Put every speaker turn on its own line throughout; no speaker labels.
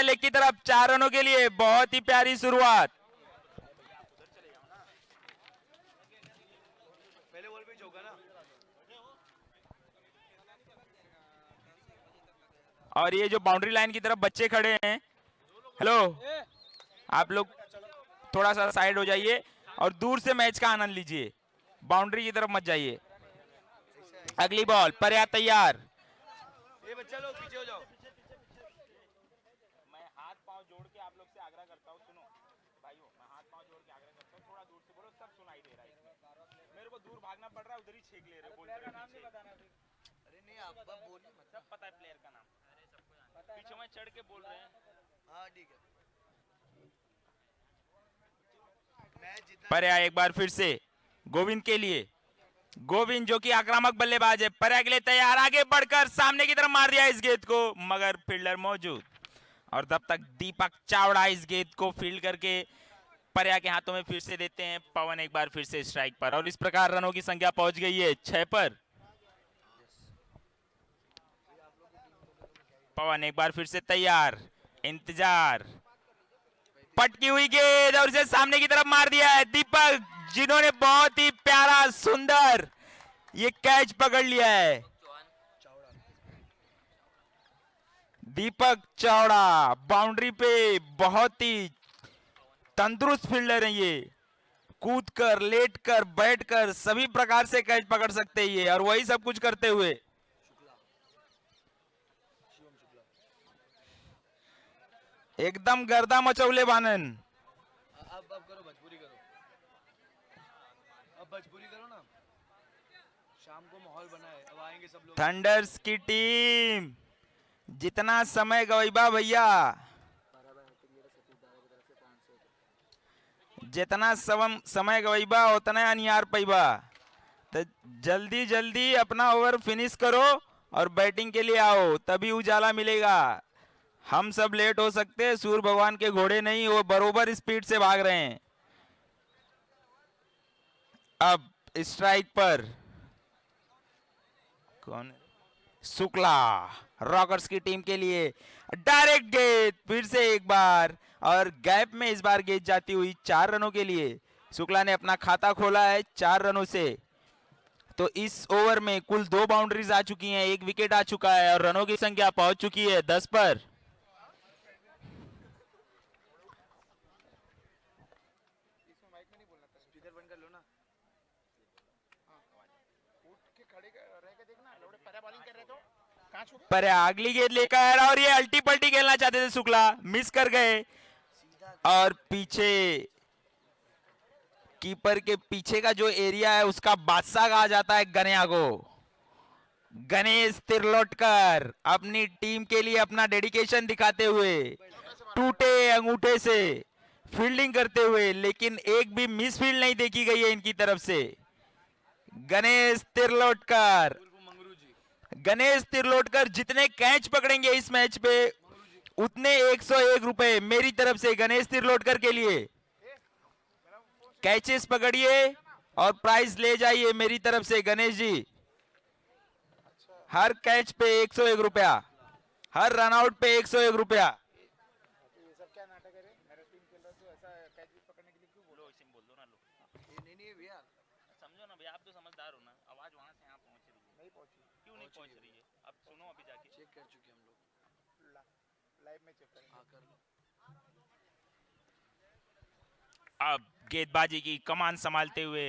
है लेग की तरफ 4 रनों के लिए। बहुत ही प्यारी शुरुआत। और ये जो बाउंड्री लाइन की तरफ बच्चे खड़े हैं, हेलो, आप लोग थोड़ा सा साइड हो जाइए और दूर से मैच का आनंद लीजिए, बाउंड्री की तरफ मत जाइए। अगली बॉल, पर्या तैयार।
ये बच्चा लोग पीछे हो जाओ।
मैं हाथ पांव जोड़ के आप लोग से आग्रह करता हूँ, सुनो भाइयों, मैं हाथ पांव जोड़ के आग्रह करता हूँ, थोड़ा दूर से बोलो, सब सुनाई दे रहा है इसमें। मेरे को दूर भागना पड़ रहा है, उधर ही छेक ले रहे हो। प्लेयर का नाम नहीं बताना अभी।
अरे नहीं, आप बोलिए मत।
सब पता है प्लेयर का नाम, पीछे में चढ़ के बोल रहे हैं।
हाँ ठीक है।
पर्या एक बार फिर से गोविंद के लिए, गोविंद जो कि आक्रामक बल्लेबाज है, पर्या के लिए तैयार, आगे बढ़कर सामने की तरफ मार दिया इस गेंद को, मगर फील्डर मौजूद। और तब तक दीपक चावड़ा इस गेंद को फील्ड करके पर्या के हाथों में फिर से देते हैं। पवन एक बार फिर से स्ट्राइक पर, और इस प्रकार रनों की संख्या पहुंच गई है 6 पर। पवन एक बार फिर से तैयार, इंतजार, पटकी हुई गेंद और इसे सामने की तरफ मार दिया है दीपक, जिन्होंने बहुत ही प्यारा सुंदर ये कैच पकड़ लिया है। दीपक चावड़ा बाउंड्री पे बहुत ही तंदुरुस्त फील्डर है ये, कूद कर, लेट कर, बैठ कर सभी प्रकार से कैच पकड़ सकते हैं ये, और वही सब कुछ करते हुए एकदम गर्दा मचौले बानन।
अब करो, भोजपुरी करो, अब भोजपुरी करो ना, शाम को माहौल बना है, अब आएंगे सब लोग।
थंडर्स की टीम जितना समय गवैबा भैया, जितना समय गवैबा उतना अनियार पैबा, तो जल्दी जल्दी अपना ओवर फिनिश करो और बैटिंग के लिए आओ, तभी उजाला मिलेगा। हम सब लेट हो सकते हैं, सूर्य भगवान के घोड़े नहीं, वो बरोबर स्पीड से भाग रहे हैं। अब स्ट्राइक पर कौन, शुक्ला, रॉकर्स की टीम के लिए डायरेक्ट गेंद फिर से एक बार, और गैप में इस बार गेंद जाती हुई 4 रनों के लिए। शुक्ला ने अपना खाता खोला है 4 रनों से। तो इस ओवर में कुल 2 बाउंड्रीज आ चुकी हैं, 1 विकेट आ चुका है और रनों की संख्या पहुंच चुकी है 10 पर।
स्पीकर बंद कर लो ना।
पर अगली गेंद लेकर, और ये अल्टी पल्टी खेलना चाहते थे शुक्ला, मिस कर गए, और पीछे कीपर के पीछे का जो एरिया है उसका बादशाह कहा जाता है गनेया को। गणेश तिरलोटकर अपनी टीम के लिए अपना डेडिकेशन दिखाते हुए टूटे अंगूठे से फील्डिंग करते हुए, लेकिन एक भी मिस फील्ड नहीं देखी गई है इनकी तरफ से। गणेश तिरलोटकर, गणेश तिरलोटकर जितने कैच पकड़ेंगे इस मैच पे उतने 101 रुपए मेरी तरफ से गणेश तिरलोटकर के लिए। कैचेस पकड़िए और प्राइज ले जाइए मेरी तरफ से गणेश जी। हर कैच पे 101 रुपया, हर रन आउट पे 101 रुपया।
ये सब क्या नाटक है रे? मेरा टीम खेल रहा तो ऐसा कैच भी पकड़ने के लिए क्यों बोलो? इसे बोल दो ना, लो
नहीं भैया,
समझो ना भैया, आप तो समझदार हो ना, आवाज वहां से यहाँ पहुंच रही है।
नहीं पहुंची।
क्यों नहीं पहुंच रही है? अब सुनो, अभी जाके
चेक कर चुके हम लोग,
लाइव में चेक करेंगे।
हाँ कर लो।
अब गेंदबाजी की कमान संभालते हुए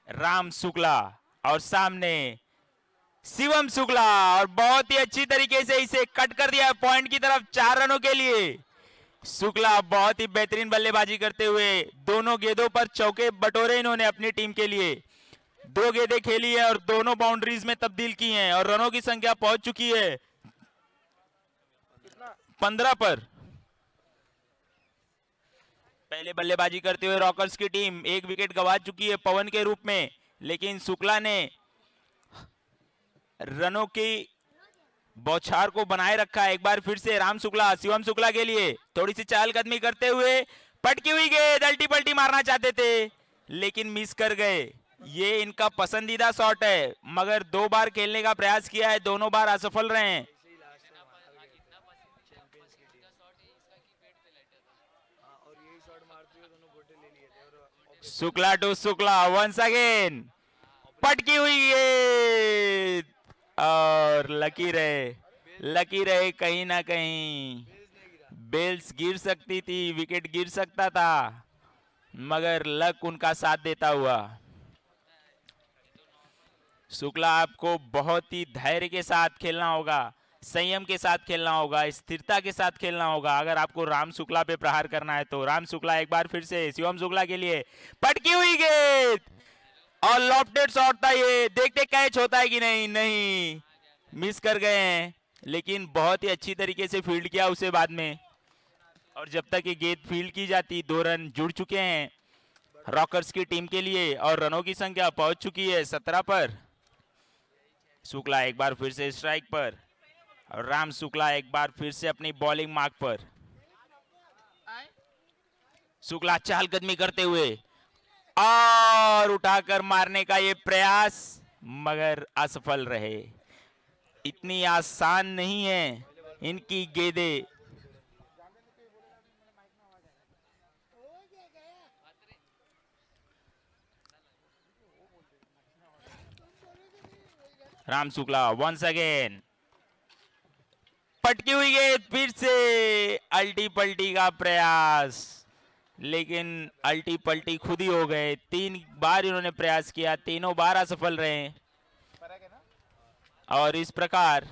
राम शुक्ला और सामने शिवम शुक्ला, और बहुत ही अच्छी तरीके से इसे कट कर दिया पॉइंट की तरफ 4 रनों के लिए। शुक्ला बहुत ही बेहतरीन बल्लेबाजी करते हुए दोनों गेंदों पर चौके बटोरे इन्होंने अपनी टीम के लिए। 2 गेंदें खेली है और दोनों बाउंड्रीज में तब्दील की हैं, और रनों की संख्या पहुंच चुकी है 15 पर। पहले बल्लेबाजी करते हुए रॉकर्स की टीम 1 विकेट गंवा चुकी है पवन के रूप में, लेकिन शुक्ला ने रनों की बौछार को बनाए रखा है। एक बार फिर से राम शुक्ला शिवम शुक्ला के लिए थोड़ी सी चहलकदमी करते हुए पटकी हुई गेंद, अल्टी पल्टी मारना चाहते थे लेकिन मिस कर गए। ये इनका पसंदीदा शॉट है, मगर 2 बार खेलने का प्रयास किया है, दोनों बार असफल रहे हैं।
और यही शॉट मारते हुए दोनों गोटे ले लिए थे और
Shukla to Shukla once again, पटकी हुई गेंद और लकी रहे कहीं ना कहीं।
बेल्स नहीं गिरा।
बेल्स गिर सकती थी, विकेट गिर सकता था, मगर लक उनका साथ देता हुआ। शुक्ला आपको बहुत ही धैर्य के साथ खेलना होगा, संयम के साथ खेलना होगा, स्थिरता के साथ खेलना होगा अगर आपको राम शुक्ला पे प्रहार करना है तो। राम शुक्ला एक बार फिर से शिवम शुक्ला के लिए पटकी हुई गेंद और लॉफ्टेड शॉट था ये, देखते कैच होता है कि नहीं। नहीं, मिस कर गए हैं, लेकिन बहुत ही अच्छी तरीके से फील्ड किया उसे बाद में। और जब तक ये गेंद फील्ड की जाती, 2 रन जुड़ चुके हैं रॉकर्स की टीम के लिए और रनों की संख्या पहुंच चुकी है 17 पर। शुक्ला एक बार फिर से स्ट्राइक पर और राम शुक्ला एक बार फिर से अपनी बॉलिंग मार्क पर। शुक्ला चहलकदमी करते हुए और उठाकर मारने का ये प्रयास, मगर असफल रहे। इतनी आसान नहीं है इनकी गेंदें। राम शुक्ला वंस अगेन, पटकी हुई गेंद फिर से, अल्टी पल्टी का प्रयास, लेकिन अल्टी पल्टी खुद ही हो गए। 3 बार इन्होंने प्रयास किया, तीनों बार असफल रहे
फर्क है ना।
और इस प्रकार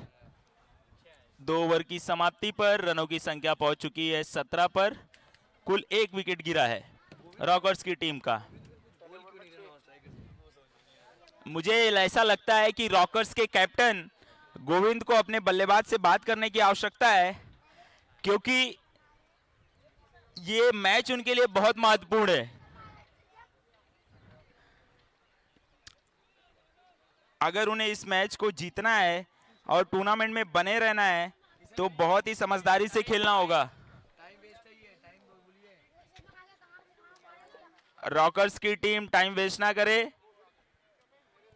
2 ओवर की समाप्ति पर रनों की संख्या पहुंच चुकी है 17 पर। कुल 1 विकेट गिरा है रॉकर्स की टीम का।
गोल क्यों नहीं करना स्ट्राइकर?
मुझे ऐसा लगता है कि रॉकर्स के कैप्टन गोविंद को अपने बल्लेबाज से बात करने की आवश्यकता है, क्योंकि ये मैच उनके लिए बहुत महत्वपूर्ण है। अगर उन्हें इस मैच को जीतना है और टूर्नामेंट में बने रहना है तो बहुत ही समझदारी से खेलना होगा।
टाइम वेस्ट है ये, टाइम बोलिए।
रॉकर्स की टीम टाइम वेस्ट ना करे।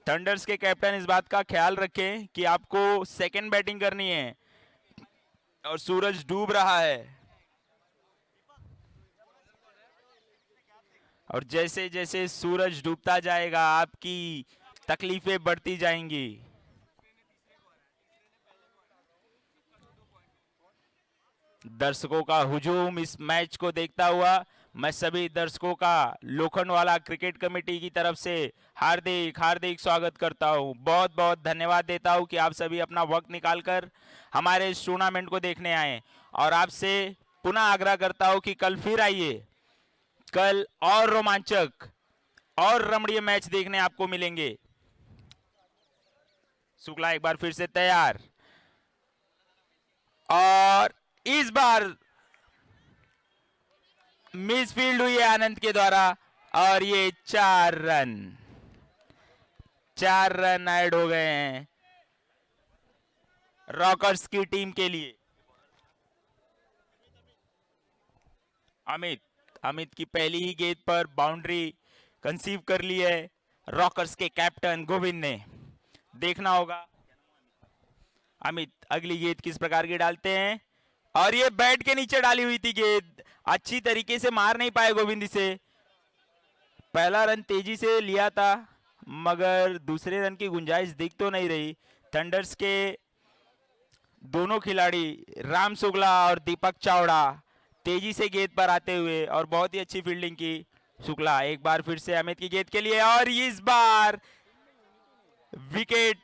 थंडर्स के कैप्टन इस बात का ख्याल रखें कि आपको सेकंड बैटिंग करनी है और सूरज डूब रहा है, और जैसे जैसे सूरज डूबता जाएगा आपकी तकलीफें बढ़ती जाएंगी। दर्शकों का हुजूम इस मैच को देखता हुआ मैं सभी दर्शकों का लोखंडवाला क्रिकेट कमेटी की तरफ से हार्दिक हार्दिक स्वागत करता हूं। बहुत बहुत धन्यवाद देता हूं कि आप सभी अपना वक्त निकालकर हमारे इस टूर्नामेंट को देखने आए, और आपसे पुनः आग्रह करता हूं कि कल फिर आइए। कल और रोमांचक और रमणीय मैच देखने आपको मिलेंगे। शुक्ला एक बार फिर से तैयार और इस बार मिस फील्ड हुई है आनंद के द्वारा और ये 4 रन ऐड हो गए हैं रॉकर्स की टीम के लिए। अमित की पहली ही गेंद पर बाउंड्री कंसीव कर ली है रॉकर्स के कैप्टन गोविंद ने। देखना होगा अमित अगली गेंद किस प्रकार की डालते हैं, और ये बैट के नीचे डाली हुई थी गेंद, अच्छी तरीके से मार नहीं पाए गोविंद इसे। पहला रन तेजी से लिया था मगर दूसरे रन की गुंजाइश दिख तो नहीं रही। थंडर्स के दोनों खिलाड़ी राम शुक्ला और दीपक चावड़ा तेजी से गेंद पर आते हुए और बहुत ही अच्छी फील्डिंग की। शुक्ला एक बार फिर से अमित की गेंद के लिए और इस बार विकेट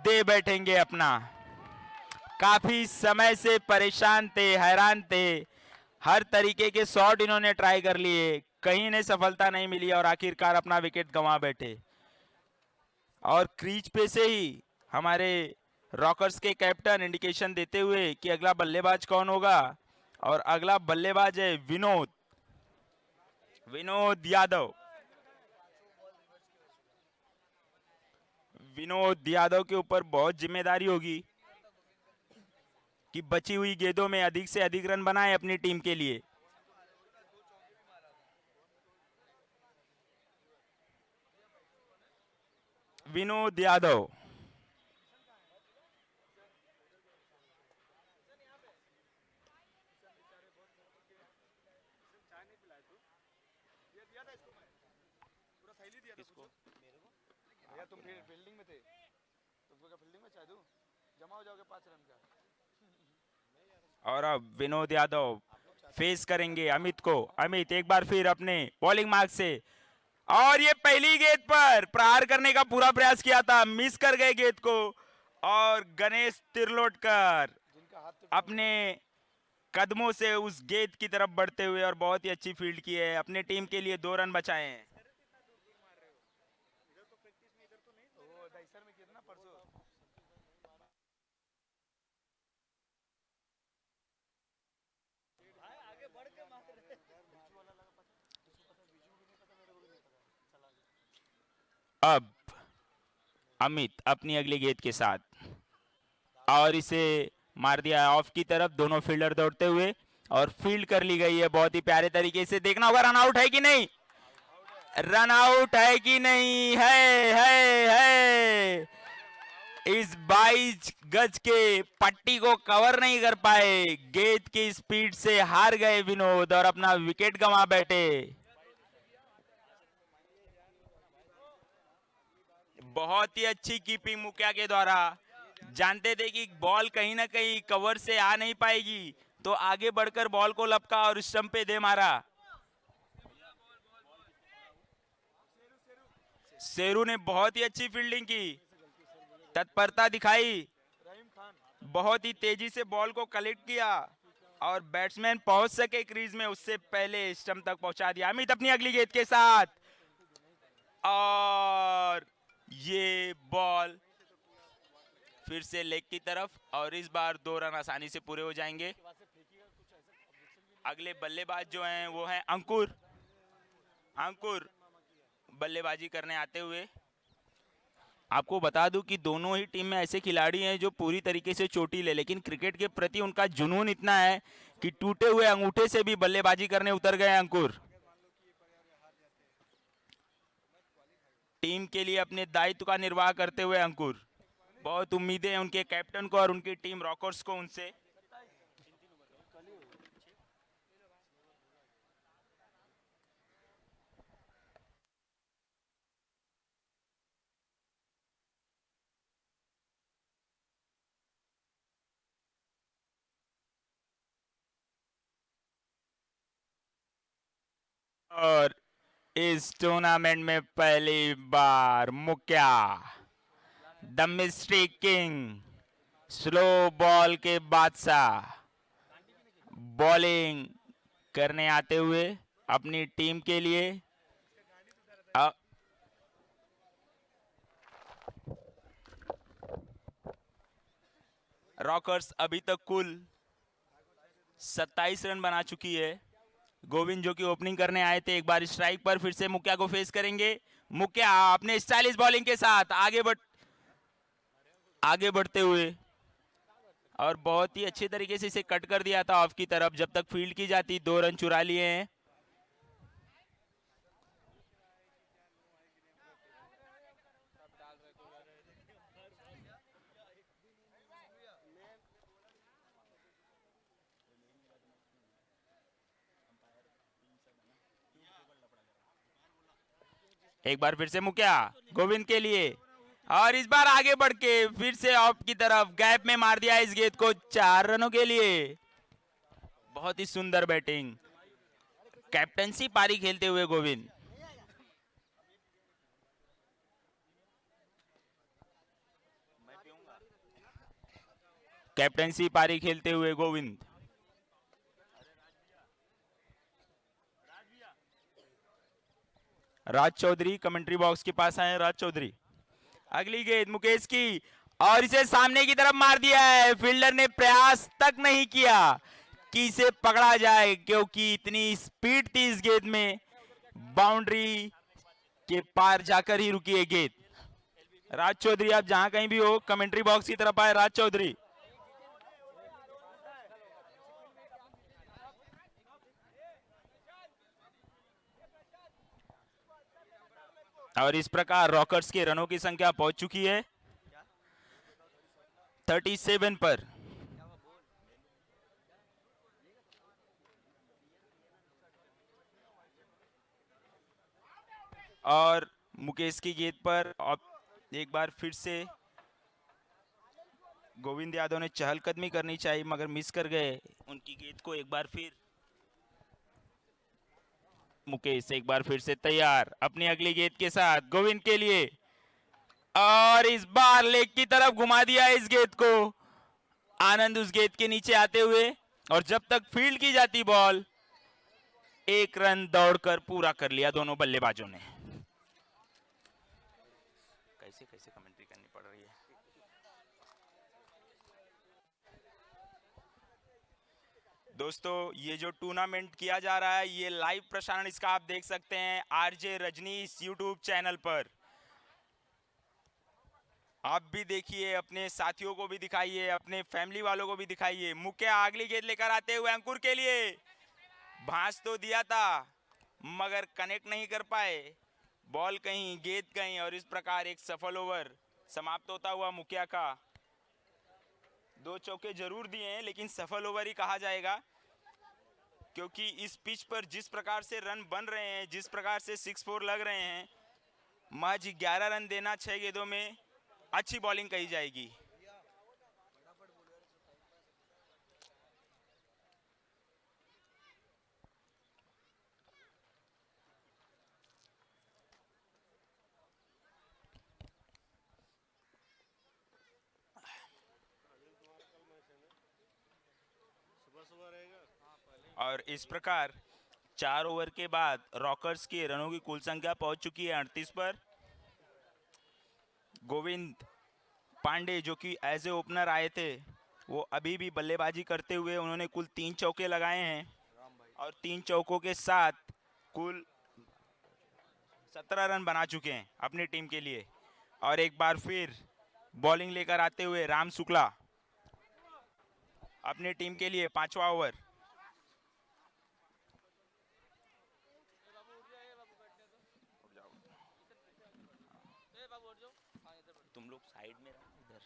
दे बैठेंगे अपना। काफी समय से परेशान थे, हैरान थे, हर तरीके के शॉट इन्होंने ट्राई कर लिए, कहीं इन्हें सफलता नहीं मिली और आखिरकार अपना विकेट गंवा बैठे। और क्रीज पे से ही हमारे रॉकर्स के कैप्टन इंडिकेशन देते हुए कि अगला बल्लेबाज कौन होगा, और अगला बल्लेबाज है विनोद यादव। विनोद यादव के ऊपर बहुत जिम्मेदारी होगी कि बची हुई गेंदों में अधिक से अधिक रन बनाए अपनी टीम के लिए। विनोद यादव
दिया था इसको, मैं पूरा सही दिया था
किसको?
भैया तुम फिर फील्डिंग में थे, तुमको क्या फील्डिंग में चाह दूं? जमा हो जाओगे 5 रन का।
और अब विनोद यादव फेस करेंगे अमित को। अमित एक बार फिर अपने बॉलिंग मार्क से, और ये पहली गेंद पर प्रहार करने का पूरा प्रयास किया था, मिस कर गए गेंद को। और गणेश तिरलोटकर
जिनका हाथ
अपने कदमों से उस गेंद की तरफ बढ़ते हुए और बहुत ही अच्छी फील्ड की है, अपने टीम के लिए 2 रन बचाए हैं।
वो डाइसर में किया था ना परसों।
अब अमित अपनी अगली गेंद के साथ, और इसे मार दिया ऑफ की तरफ, दोनों फील्डर दौड़ते हुए, और फील्ड कर ली गई है बहुत ही प्यारे तरीके से। देखना होगा रन आउट है कि नहीं, रन आउट है कि नहीं, है। इस 22 गज के पट्टी को कवर नहीं कर पाए, गेंद की स्पीड से हार गए विनोद और अपना विकेट गंवा बैठे। बहुत ही अच्छी कीपिंग मुखिया के द्वारा, जानते थे कि बॉल कहीं ना कहीं कवर से आ नहीं पाएगी, तो आगे बढ़कर बॉल को लपका और स्टंप पे दे मारा। शेरू ने बहुत ही अच्छी फील्डिंग की, तत्परता दिखाई,
रहीम खान
बहुत ही तेजी से बॉल को कलेक्ट किया, और बैट्समैन पहुंच सके क्रीज में उससे पहले स्टंप तक पहुंचा दिया। अमित अपनी अगली गेंद के साथ, और ये बॉल फिर से लेग की तरफ, और इस बार 2 रन आसानी से पूरे हो जाएंगे। अगले बल्लेबाज जो हैं वो हैं अंकुर। अंकुर बल्लेबाजी करने आते हुए, आपको बता दूं कि दोनों ही टीम में ऐसे खिलाड़ी हैं जो पूरी तरीके से चोटिल है, लेकिन क्रिकेट के प्रति उनका जुनून इतना है कि टूटे हुए अंगूठे से भी बल्लेबाजी करने उतर गए अंकुर। टीम के लिए अपने दायित्व का निर्वाह करते हुए अंकुर, बहुत उम्मीदें हैं उनके कैप्टन को और उनकी टीम रॉकर्स को उनसे। और इस टूर्नामेंट में पहली बार मुक्या the mystery king, slow ball के बादशाह, बॉलिंग करने आते हुए अपनी टीम के लिए। रॉकर्स अभी तक कुल 27 रन बना चुकी है। गोविंद जो कि ओपनिंग करने आए थे, एक बार स्ट्राइक पर फिर से मुक्या को फेस करेंगे। मुक्या अपने स्टाइलिश बॉलिंग के साथ आगे बढ़ते हुए, और बहुत ही अच्छे तरीके से इसे कट कर दिया था ऑफ की तरफ, जब तक फील्ड की जाती 2 रन चुरा लिए हैं। एक बार फिर से मुक्या गोविंद के लिए, और इस बार आगे बढ़ के फिर से ऑफ की तरफ गैप में मार दिया इस गेंद को 4 रनों के लिए। बहुत ही सुंदर बैटिंग, कैप्टनसी पारी खेलते हुए गोविंद। कैप्टनसी पारी खेलते हुए गोविंद। राज चौधरी कमेंट्री बॉक्स के पास आए। राज चौधरी, अगली गेंद मुकेश की, और इसे सामने की तरफ मार दिया है। फील्डर ने प्रयास तक नहीं किया कि इसे पकड़ा जाए, क्योंकि इतनी स्पीड थी इस गेंद में, बाउंड्री के पार जाकर ही रुकी है गेंद। राज चौधरी, आप जहां कहीं भी हो, कमेंट्री बॉक्स की तरफ आए। राज चौधरी, और इस प्रकार रॉकर्स के रनों की संख्या पहुंच चुकी है 37 पर। और मुकेश की गेंद पर एक बार फिर से गोविंद यादव ने चहलकदमी करनी चाहिए मगर मिस कर गए उनकी गेंद को। एक बार फिर मुकेश एक बार फिर से तैयार अपनी अगली गेंद के साथ गोविंद के लिए, और इस बार लेग की तरफ घुमा दिया इस गेंद को। आनंद उस गेंद के नीचे आते हुए, और जब तक फील्ड की जाती बॉल, एक रन दौड़कर पूरा कर लिया दोनों बल्लेबाजों ने। कैसे कैसे कमेंट्री करनी पड़ रही है। दोस्तों ये जो टूर्नामेंट किया जा रहा है, ये लाइव प्रसारण इसका आप देख सकते हैं आरजे रजनीश यूट्यूब चैनल पर। आप भी देखिए, अपने साथियों को भी दिखाइए, अपने फैमिली वालों को भी दिखाइए। मुखिया अगली गेंद लेकर आते हुए अंकुर के लिए, भांस तो दिया था मगर कनेक्ट नहीं कर पाए, बॉल कहीं गेंद कहीं, और इस प्रकार एक सफल ओवर समाप्त होता हुआ मुखिया का। 2 चौके जरूर दिए हैं लेकिन सफल ओवर ही कहा जाएगा, क्योंकि इस पिच पर जिस प्रकार से रन बन रहे हैं, जिस प्रकार से 6-4 लग रहे हैं, महज 11 रन देना 6 गेंदों में अच्छी बॉलिंग कही जाएगी। और इस प्रकार 4 ओवर के बाद रॉकर्स के रनों की कुल संख्या पहुंच चुकी है 38 पर। गोविंद पांडे जो कि एज ए ओपनर आए थे, वो अभी भी बल्लेबाजी करते हुए उन्होंने कुल 3 चौके लगाए हैं, और 3 चौकों के साथ कुल 17 रन बना चुके हैं अपनी टीम के लिए। और एक बार फिर बॉलिंग लेकर आते हुए राम शुक्ला अपनी टीम के लिए 5वां ओवर। तुम लोग साइड में रहो इधर।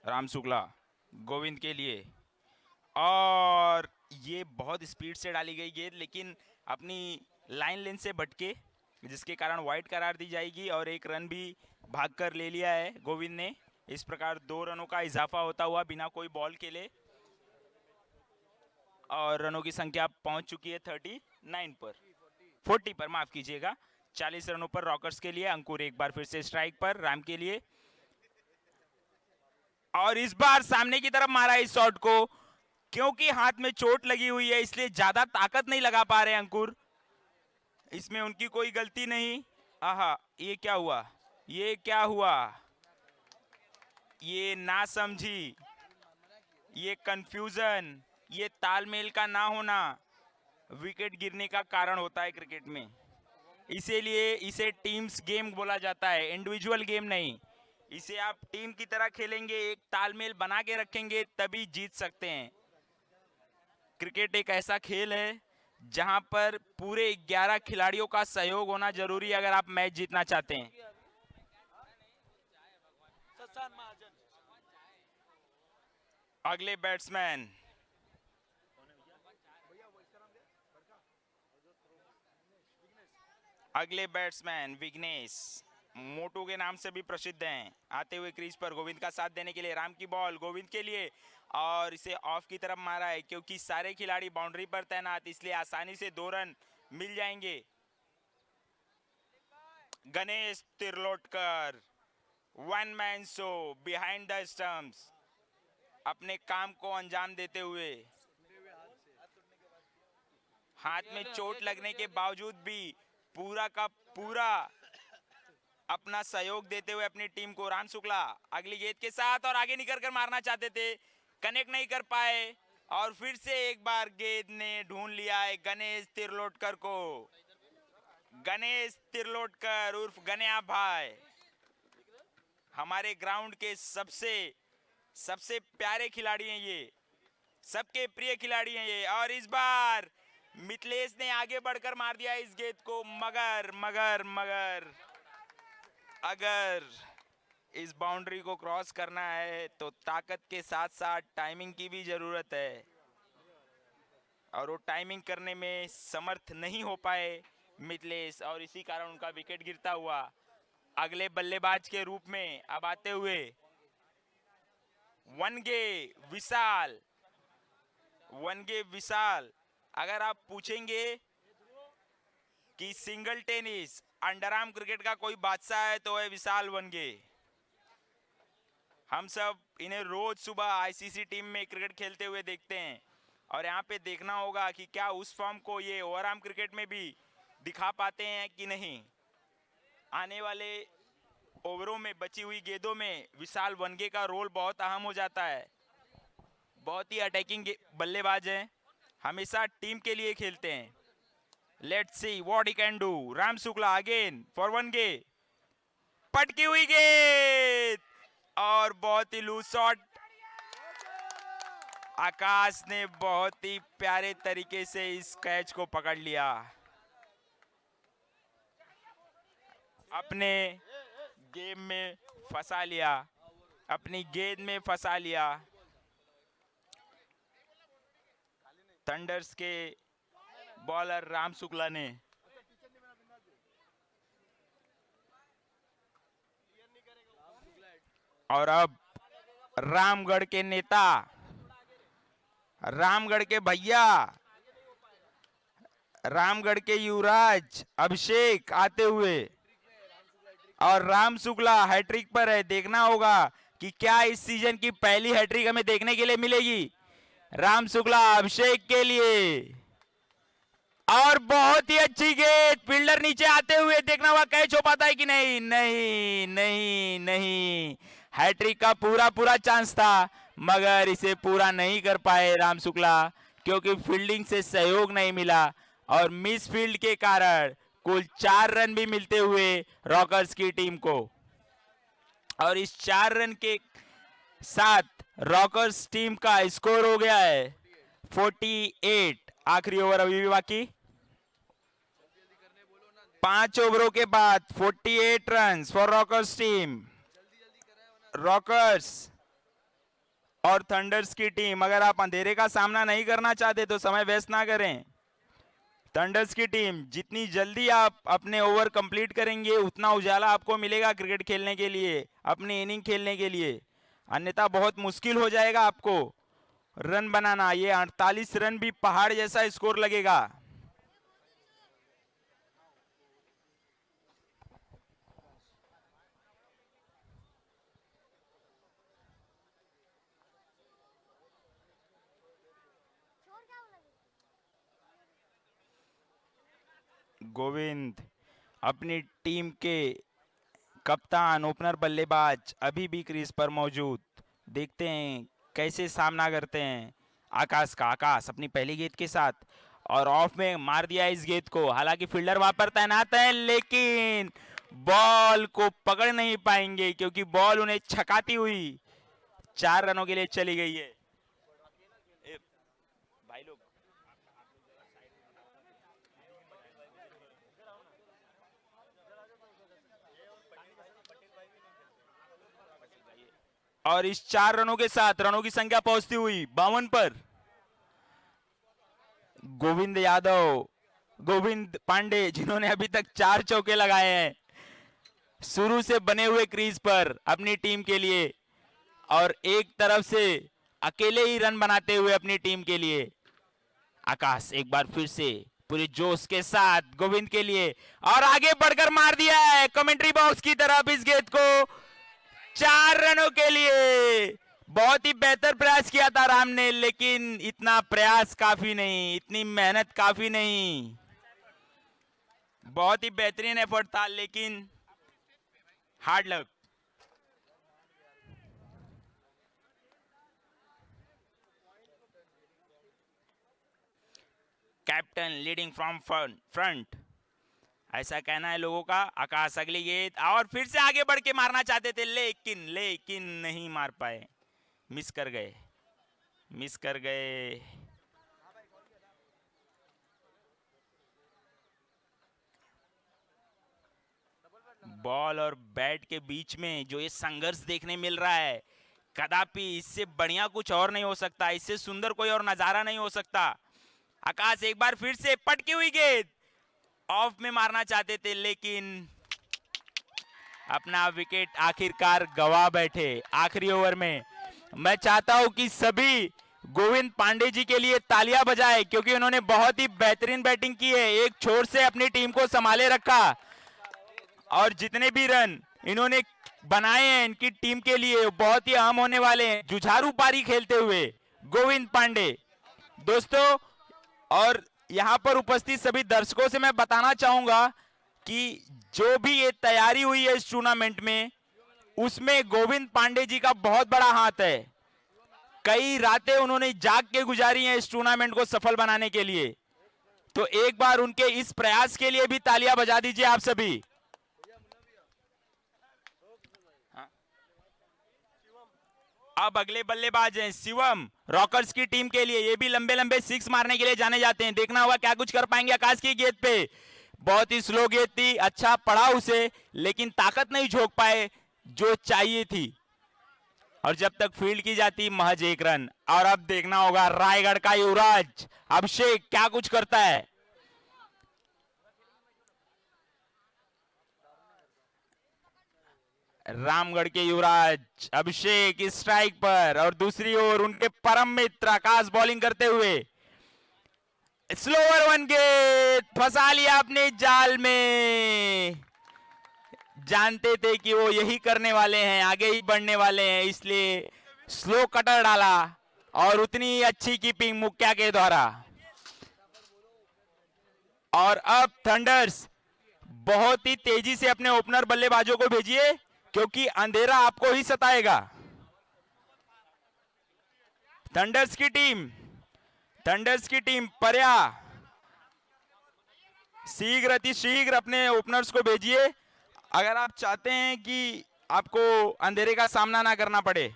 राम शुक्ला गोविंद के लिए, और ये बहुत स्पीड से डाली गई गेंद लेकिन अपनी लाइन लेंथ से भटके, जिसके कारण वाइड करार दी जाएगी, और एक रन भी भागकर ले लिया है गोविंद ने। इस प्रकार 2 रनों का इजाफा होता हुआ बिना कोई बॉल खेले, और रनों की संख्या पहुंच चुकी है 39 पर, 40 पर, माफ कीजिएगा। 40 रनों पर रॉकर्स के लिए। अंकुर एक बार फिर से स्ट्राइक पर राम के लिए, और इस बार सामने की तरफ मारा इस शॉट को, क्योंकि हाथ में चोट लगी हुई है इसलिए ज्यादा ताकत नहीं लगा पा रहे अंकुर। इसमें उनकी कोई गलती नहीं। आहा, ये क्या हुआ, ये क्या हुआ, ये नासमझी, ये कंफ्यूजन, ये तालमेल का ना होना विकेट गिरने का कारण होता है क्रिकेट में। इसीलिए इसे टीम्स गेम बोला जाता है, इंडिविजुअल गेम नहीं। इसे आप टीम की तरह खेलेंगे, एक तालमेल बना के रखेंगे, तभी जीत सकते हैं। क्रिकेट एक ऐसा खेल है जहां पर पूरे 11 खिलाड़ियों का सहयोग होना जरूरी है अगर आप मैच जीतना चाहते हैं। अगले बैट्समैन विघ्नेश, मोटू के नाम से भी प्रसिद्ध हैं, आते हुए क्रीज पर गोविंद का साथ देने के लिए। राम की बॉल गोविंद के लिए, और इसे ऑफ की तरफ मारा है, क्योंकि सारे खिलाड़ी बाउंड्री पर तैनात, इसलिए आसानी से 2 रन मिल जाएंगे। Ganesh Tirlotkar, 1 man show behind the stumps, अपने काम को अंजाम देते हुए, हाथ में चोट लगने के बावजूद भी पूरा का पूरा अपना सहयोग देते हुए अपनी टीम को। राम शुक्ला अगली गेंद के साथ, और आगे निकल कर मारना चाहते थे, कनेक्ट नहीं कर पाए, और फिर से एक बार गेंद ने ढूंढ लिया है गणेश तिरलोटकर को। गणेश तिरलोटकर उर्फ गन्या भाई, हमारे ग्राउंड के सबसे प्यारे खिलाड़ी हैं ये, सबके प्रिय खिलाड़ी हैं ये। और इस बार मिथिलेश ने आगे बढ़कर मार दिया इस गेंद को, मगर अगर इस बाउंड्री को क्रॉस करना है तो ताकत के साथ साथ टाइमिंग की भी ज़रूरत है, और वो टाइमिंग करने में समर्थ नहीं हो पाए मिथलेश, और इसी कारण उनका विकेट गिरता हुआ। अगले बल्लेबाज के रूप में अब आते हुए वनगे विशाल। वनगे विशाल, अगर आप पूछेंगे कि single tennis under arm cricket का कोई बादशाह है तो है विशाल वनगे। हम सब इन्हें रोज सुबह आईसीसी टीम में क्रिकेट खेलते हुए देखते हैं, और यहाँ पे देखना होगा कि क्या उस फॉर्म को ये ओवर आर्म क्रिकेट में भी दिखा पाते हैं कि नहीं। आने वाले ओवरों में, बची हुई गेंदों में विशाल वनगे का रोल बहुत अहम हो जाता है। बहुत ही अटैकिंग बल्लेबाज हैं, हमेशा टीम के लिए खेलते हैं। Let's see what he can do. Ram Shukla again for Wanage, पटकी हुई गेंद और बहुत ही लूज शॉट। आकाश ने बहुत ही प्यारे तरीके से इस कैच को पकड़ लिया, अपने गेम में फंसा लिया, अपनी गेंद में फंसा लिया। थंडर्स के बॉलर राम शुक्ला ने। और अब रामगढ़ के नेता, रामगढ़ के भैया, रामगढ़ के युवराज अभिषेक आते हुए, और राम शुक्ला हैट्रिक पर है। देखना होगा कि क्या इस सीजन की पहली हैट्रिक हमें देखने के लिए मिलेगी राम शुक्ला अभिषेक के लिए। और बहुत ही अच्छी गेंद, फील्डर नीचे आते हुए, देखना होगा कैच हो पाता है कि नहीं। नहीं नहीं नहीं, हैट्रिक का पूरा पूरा चांस था, मगर इसे पूरा नहीं कर पाए राम शुक्ला, क्योंकि फील्डिंग से सहयोग नहीं मिला, और मिस फील्ड के कारण कुल 4 रन भी मिलते हुए रॉकर्स की टीम को। और इस 4 रन के साथ रॉकर्स टीम का स्कोर हो गया है 48। आखिरी ओवर अभी भी बाकी, 5 ओवरों के बाद 48 run for rockers team. Rockers और थंडर्स की टीम, अगर आप अंधेरे का सामना नहीं करना चाहते तो समय वेस्ट ना करें। थंडर्स की टीम, जितनी जल्दी आप अपने ओवर कंप्लीट करेंगे उतना उजाला आपको मिलेगा क्रिकेट खेलने के लिए, अपनी इनिंग खेलने के लिए, अन्यथा बहुत मुश्किल हो जाएगा आपको रन बनाना। ये 48 रन भी पहाड़ जैसा स्कोर लगेगा। गोविंद अपनी टीम के कप्तान, ओपनर बल्लेबाज अभी भी क्रीज पर मौजूद। देखते हैं कैसे सामना करते हैं आकाश का। आकाश अपनी पहली गेंद के साथ, और ऑफ में मार दिया इस गेंद को। हालांकि फील्डर वहां पर तैनात है, लेकिन बॉल को पकड़ नहीं पाएंगे, क्योंकि बॉल उन्हें छकाती हुई 4 रनों के लिए चली गई है। भाई लोग, और इस 4 रनों के साथ रनों की संख्या पहुंचती हुई 52 पर। गोविंद यादव, गोविंद पांडे, जिन्होंने अभी तक 4 चौके लगाए हैं शुरू से बने हुए क्रीज पर अपनी टीम के लिए, और एक तरफ से अकेले ही रन बनाते हुए अपनी टीम के लिए। आकाश एक बार फिर से पूरे जोश के साथ गोविंद के लिए, और आगे बढ़कर मार दिया है कमेंट्री बॉक्स की तरफ इस गेंद को 4 रनों के लिए। बहुत ही बेहतर प्रयास किया था राम ने, लेकिन इतना प्रयास काफी नहीं, इतनी मेहनत काफी नहीं। बहुत ही बेहतरीन एफर्ट था, लेकिन hard luck. Captain leading from front, ऐसा कहना है लोगों का। आकाश अगली गेंद, और फिर से आगे बढ़ के मारना चाहते थे, लेकिन नहीं मार पाए, मिस कर गए, मिस कर गए। बॉल और बैट के बीच में जो ये संघर्ष देखने मिल रहा है, कदापि इससे बढ़िया कुछ और नहीं हो सकता, इससे सुंदर कोई और नजारा नहीं हो सकता। आकाश एक बार फिर से पटकी हुई गेंद, ऑफ में मारना चाहते थे लेकिन अपना विकेट आखिरकार गवा बैठे आखिरी ओवर में। मैं चाहता हूं कि सभी गोविंद पांडे जी के लिए तालियां बजाएं, क्योंकि उन्होंने बहुत ही बेहतरीन बैटिंग की है, एक छोर से अपनी टीम को संभाले रखा और जितने भी रन इन्होंने बनाए हैं इनकी टीम के लिए बहुत ही अहम होने वाले हैं। जुझारू पारी खेलते हुए गोविंद पांडे दोस्तों, और यहां पर उपस्थित सभी दर्शकों से मैं बताना चाहूंगा कि जो भी ये तैयारी हुई है इस टूर्नामेंट में, उसमें गोविंद पांडे जी का बहुत बड़ा हाथ है। कई रातें उन्होंने जाग के गुजारी हैं इस टूर्नामेंट को सफल बनाने के लिए, तो एक बार उनके इस प्रयास के लिए भी तालियां बजा दीजिए आप सभी। अब अगले बल्लेबाज हैं शिवम, रॉकर्स की टीम के लिए। ये भी लंबे लंबे सिक्स मारने के लिए जाने जाते हैं, देखना होगा क्या कुछ कर पाएंगे आकाश की गेंद पे। बहुत ही स्लो गेंद थी, अच्छा पड़ा उसे, लेकिन ताकत नहीं झोंक पाए जो चाहिए थी, और जब तक फील्ड की जाती महज एक रन। और अब देखना होगा रायगढ़ का युवराज अभिषेक क्या कुछ करता है। रामगढ़ के युवराज अभिषेक स्ट्राइक पर, और दूसरी ओर उनके परम मित्र आकाश बॉलिंग करते हुए। स्लोवर वन गेंद फंसा लिया अपने जाल में, जानते थे कि वो यही करने वाले हैं, आगे ही बढ़ने वाले हैं, इसलिए स्लो कटर डाला और उतनी अच्छी कीपिंग मुक्या के द्वारा। और अब थंडर्स बहुत ही तेजी से अपने ओपनर बल्लेबाजों को भेजिए, क्योंकि अंधेरा आपको ही सताएगा। थंडर्स की टीम पर्या शीघ्र अतिशीघ्र अपने ओपनर्स को भेजिए, अगर आप चाहते हैं कि आपको अंधेरे का सामना ना करना पड़े।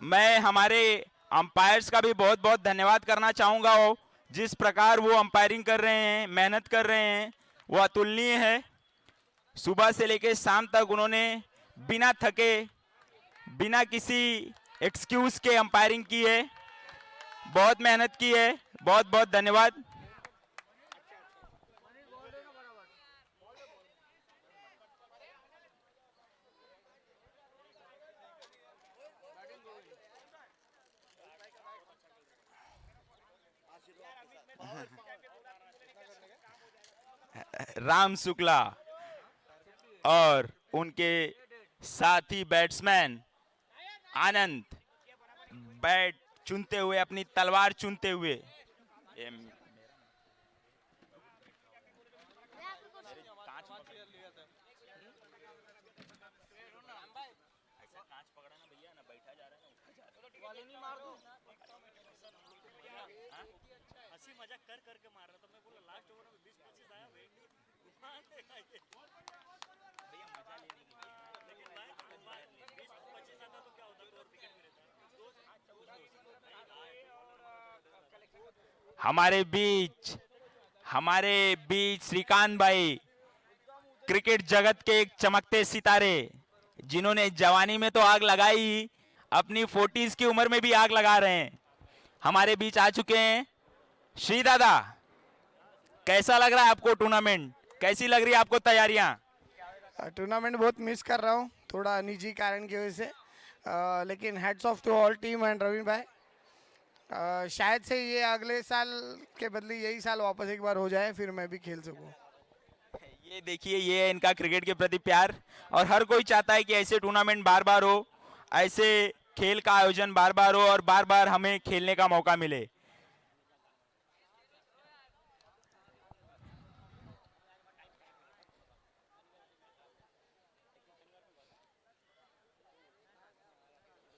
मैं हमारे अंपायर्स का भी बहुत बहुत धन्यवाद करना चाहूंगा, वो जिस प्रकार वो अंपायरिंग कर रहे हैं, मेहनत कर रहे हैं, वो अतुलनीय है। सुबह से लेकर शाम तक उन्होंने बिना थके, बिना किसी एक्सक्यूज के अंपायरिंग की है, बहुत मेहनत की है। बहुत बहुत धन्यवाद। राम शुक्ला और उनके साथी बैट्समैन आनंद बैट चुनते हुए, अपनी तलवार चुनते हुए। हमारे बीच श्रीकांत भाई, क्रिकेट जगत के एक चमकते सितारे, जिन्होंने जवानी में तो आग लगाई, अपनी 40s की उम्र में भी आग लगा रहे हैं, हमारे बीच आ चुके हैं। श्री दादा, कैसा लग रहा है आपको टूर्नामेंट, कैसी लग रही है आपको तैयारियां?
टूर्नामेंट बहुत मिस कर रहा हूँ, थोड़ा निजी कारण की वजह से, लेकिन heads off to all team and Ravi भाई। शायद से ये अगले साल के बदले यही साल वापस एक बार हो जाए, फिर मैं भी खेल सकूं।
ये देखिए, ये है इनका क्रिकेट के प्रति प्यार, और हर कोई चाहता है कि ऐसे टूर्नामेंट बार बार हो, ऐसे खेल का आयोजन बार बार हो, और बार बार हमें खेलने का मौका मिले।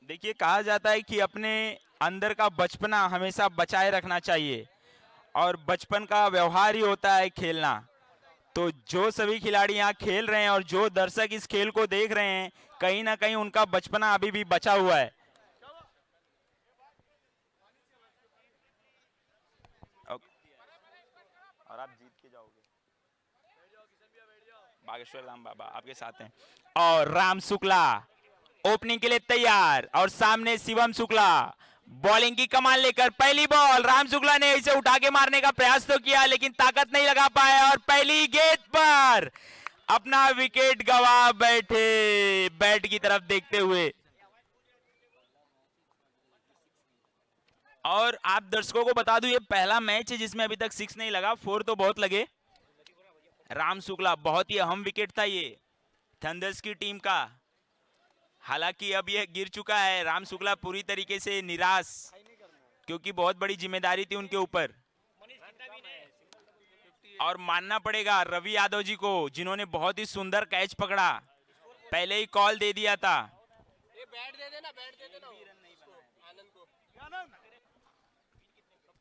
देखिए, कहा जाता है कि अपने अंदर का बचपना हमेशा बचाए रखना चाहिए, और बचपन का व्यवहार ही होता है खेलना। तो जो सभी खिलाड़ी यहाँ खेल रहे हैं और जो दर्शक इस खेल को देख रहे हैं, कहीं ना कहीं उनका बचपना अभी भी बचा हुआ है। और आप जीत के जाओगे। बागेश्वर धाम बाबा आपके साथ हैं। और राम शुक्ला ओपनिंग के लिए तैयार और सामने शिवम शुक्ला बॉलिंग की कमान लेकर पहली बॉल। राम शुक्ला ने इसे उठा के मारने का प्रयास तो किया लेकिन ताकत नहीं लगा पाया और पहली गेंद पर अपना विकेट गंवा बैठे बैट की तरफ देखते हुए। और आप दर्शकों को बता दूं ये पहला मैच है जिसमें अभी तक 6 नहीं लगा, 4 तो बहुत लगे। राम शुक्ला बहुत ही अहम विकेट था ये थंडर्स की टीम का। हालांकि अब यह गिर चुका है। राम शुक्ला पूरी तरीके से निराश क्योंकि बहुत बड़ी जिम्मेदारी थी उनके ऊपर। और मानना पड़ेगा रवि यादव जी को जिन्होंने बहुत ही सुंदर कैच पकड़ा, पहले ही कॉल दे दिया था।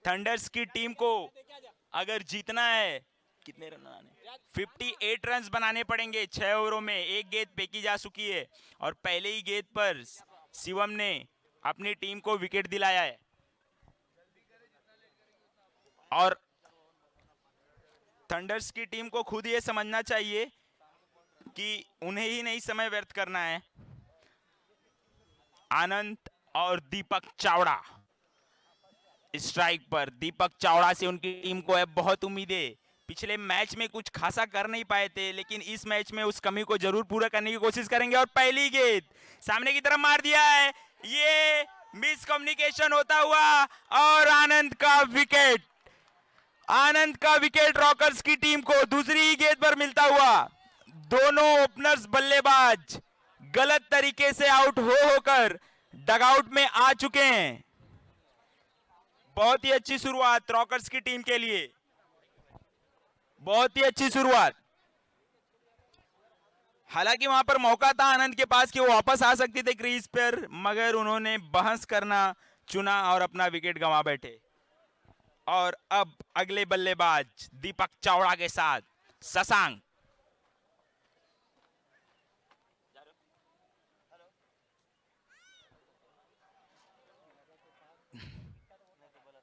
थंडर्स की टीम को अगर जीतना है कितने रन बनाने 58 रन बनाने पड़ेंगे 6 ओवरों में। एक गेंद फेंकी जा चुकी है और पहले ही गेंद पर शिवम ने अपनी टीम को विकेट दिलाया है। और थंडर्स की टीम को खुद ये समझना चाहिए कि उन्हें ही नहीं समय व्यर्थ करना है। आनंद और दीपक चावड़ा स्ट्राइक पर। दीपक चावड़ा से उनकी टीम को है बहुत उम्मीदें। पिछले मैच में कुछ खासा कर नहीं पाए थे लेकिन इस मैच में उस कमी को जरूर पूरा करने की कोशिश करेंगे। और पहली गेंद सामने की तरफ मार दिया है, ये मिस कम्युनिकेशन होता हुआ और आनंद का विकेट। आनंद का विकेट रॉकर्स की टीम को दूसरी गेंद पर मिलता हुआ। दोनों ओपनर्स बल्लेबाज गलत तरीके से आउट होकर डगआउट में आ चुके हैं। बहुत ही अच्छी शुरुआत रॉकर्स की टीम के लिए, बहुत ही अच्छी शुरुआत। हालांकि वहां पर मौका था आनंद के पास कि वो वापस आ सकते थे क्रीज पर, मगर उन्होंने बहस करना चुना और अपना विकेट गंवा बैठे। और अब अगले बल्लेबाज दीपक चावड़ा के साथ शशांक।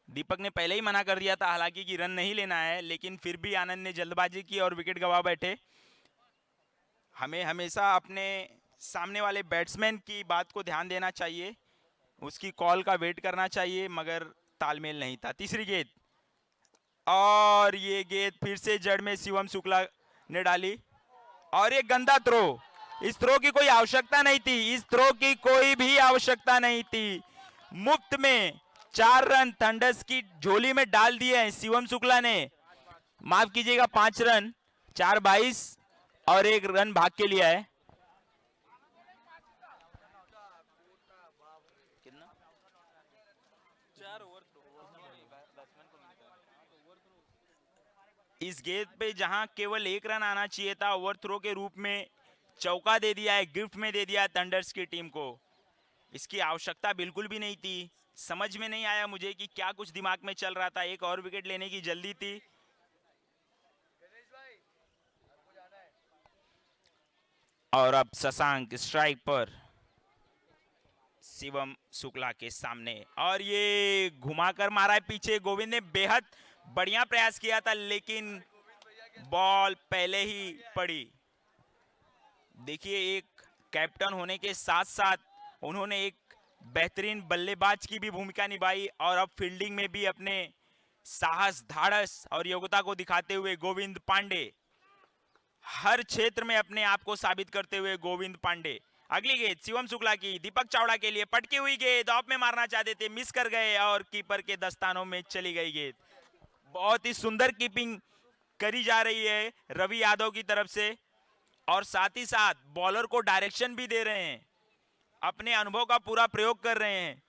दीपक ने पहले ही मना कर दिया था हालांकि कि रन नहीं लेना है, लेकिन फिर भी आनंद ने जल्दबाजी की और विकेट गंवा बैठे। हमें हमेशा अपने सामने वाले बैट्समैन की बात को ध्यान देना चाहिए, उसकी कॉल का वेट करना चाहिए, मगर तालमेल नहीं था। तीसरी गेंद और ये गेंद फिर से जड़ में शिवम शुक्ला ने डाली और ये गंदा थ्रो। इस थ्रो की कोई आवश्यकता नहीं थी, इस थ्रो की कोई भी आवश्यकता नहीं थी। मुफ्त में 4 रन थंडर्स की झोली में डाल दिए हैं शिवम शुक्ला ने। माफ कीजिएगा 5 रन, 4-22 और 1 रन भाग के लिया है। इस गेंद पे जहां केवल 1 रन आना चाहिए था, ओवर थ्रो के रूप में चौका दे दिया है, गिफ्ट में दे दिया है थंडर्स की टीम को। इसकी आवश्यकता बिल्कुल भी नहीं थी। समझ में नहीं आया मुझे कि क्या कुछ दिमाग में चल रहा था। एक और विकेट लेने की जल्दी थी। और अब शशांक स्ट्राइक पर शिवम शुक्ला के सामने और ये घुमाकर मारा है पीछे। गोविंद ने बेहद बढ़िया प्रयास किया था लेकिन बॉल पहले ही पड़ी। देखिए एक कैप्टन होने के साथ साथ उन्होंने एक बेहतरीन बल्लेबाज की भी भूमिका निभाई और अब फील्डिंग में भी अपने साहस, धाड़स और योग्यता को दिखाते हुए गोविंद पांडे, हर क्षेत्र में अपने आप को साबित करते हुए गोविंद पांडे। अगली गेंद शिवम शुक्ला की, दीपक चावड़ा के लिए पटकी हुई गेंद, ऑफ में मारना चाहते थे, मिस कर गए और कीपर के दस्तानों में चली गई गेंद। बहुत ही सुंदर कीपिंग करी जा रही है रवि यादव की तरफ से और साथ ही साथ बॉलर को डायरेक्शन भी दे रहे हैं, अपने अनुभव का पूरा प्रयोग कर रहे हैं।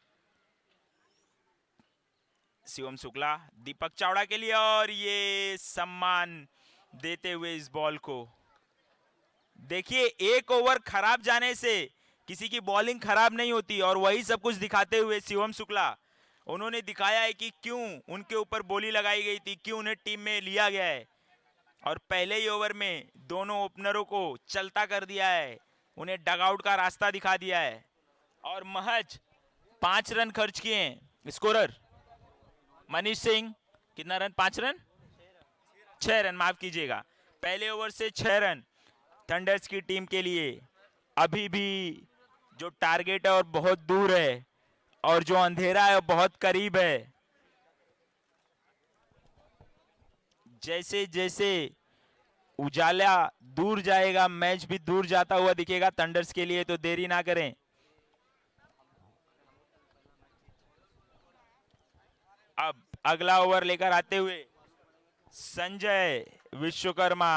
शिवम शुक्ला दीपक चावड़ा के लिए और ये सम्मान देते हुए इस बॉल को। देखिए एक ओवर खराब जाने से किसी की बॉलिंग खराब नहीं होती और वही सब कुछ दिखाते हुए शिवम शुक्ला उन्होंने दिखाया है कि क्यों उनके ऊपर बोली लगाई गई थी, क्यों उन्हें टीम में लिया गया है और पहले ही ओवर में दोनों ओपनरों को चलता कर दिया है, उन्हें डगआउट का रास्ता दिखा दिया है और महज 5 रन खर्च किए हैं। स्कोरर मनीष सिंह कितना रन? 5 रन 6 रन, माफ कीजिएगा, पहले ओवर से 6 रन। थंडर्स की टीम के लिए अभी भी जो टारगेट है और बहुत दूर है और जो अंधेरा है वो बहुत करीब है। जैसे जैसे उजाला दूर जाएगा मैच भी दूर जाता हुआ दिखेगा थंडर्स के लिए, तो देरी ना करें। अब अगला ओवर लेकर आते हुए संजय विश्वकर्मा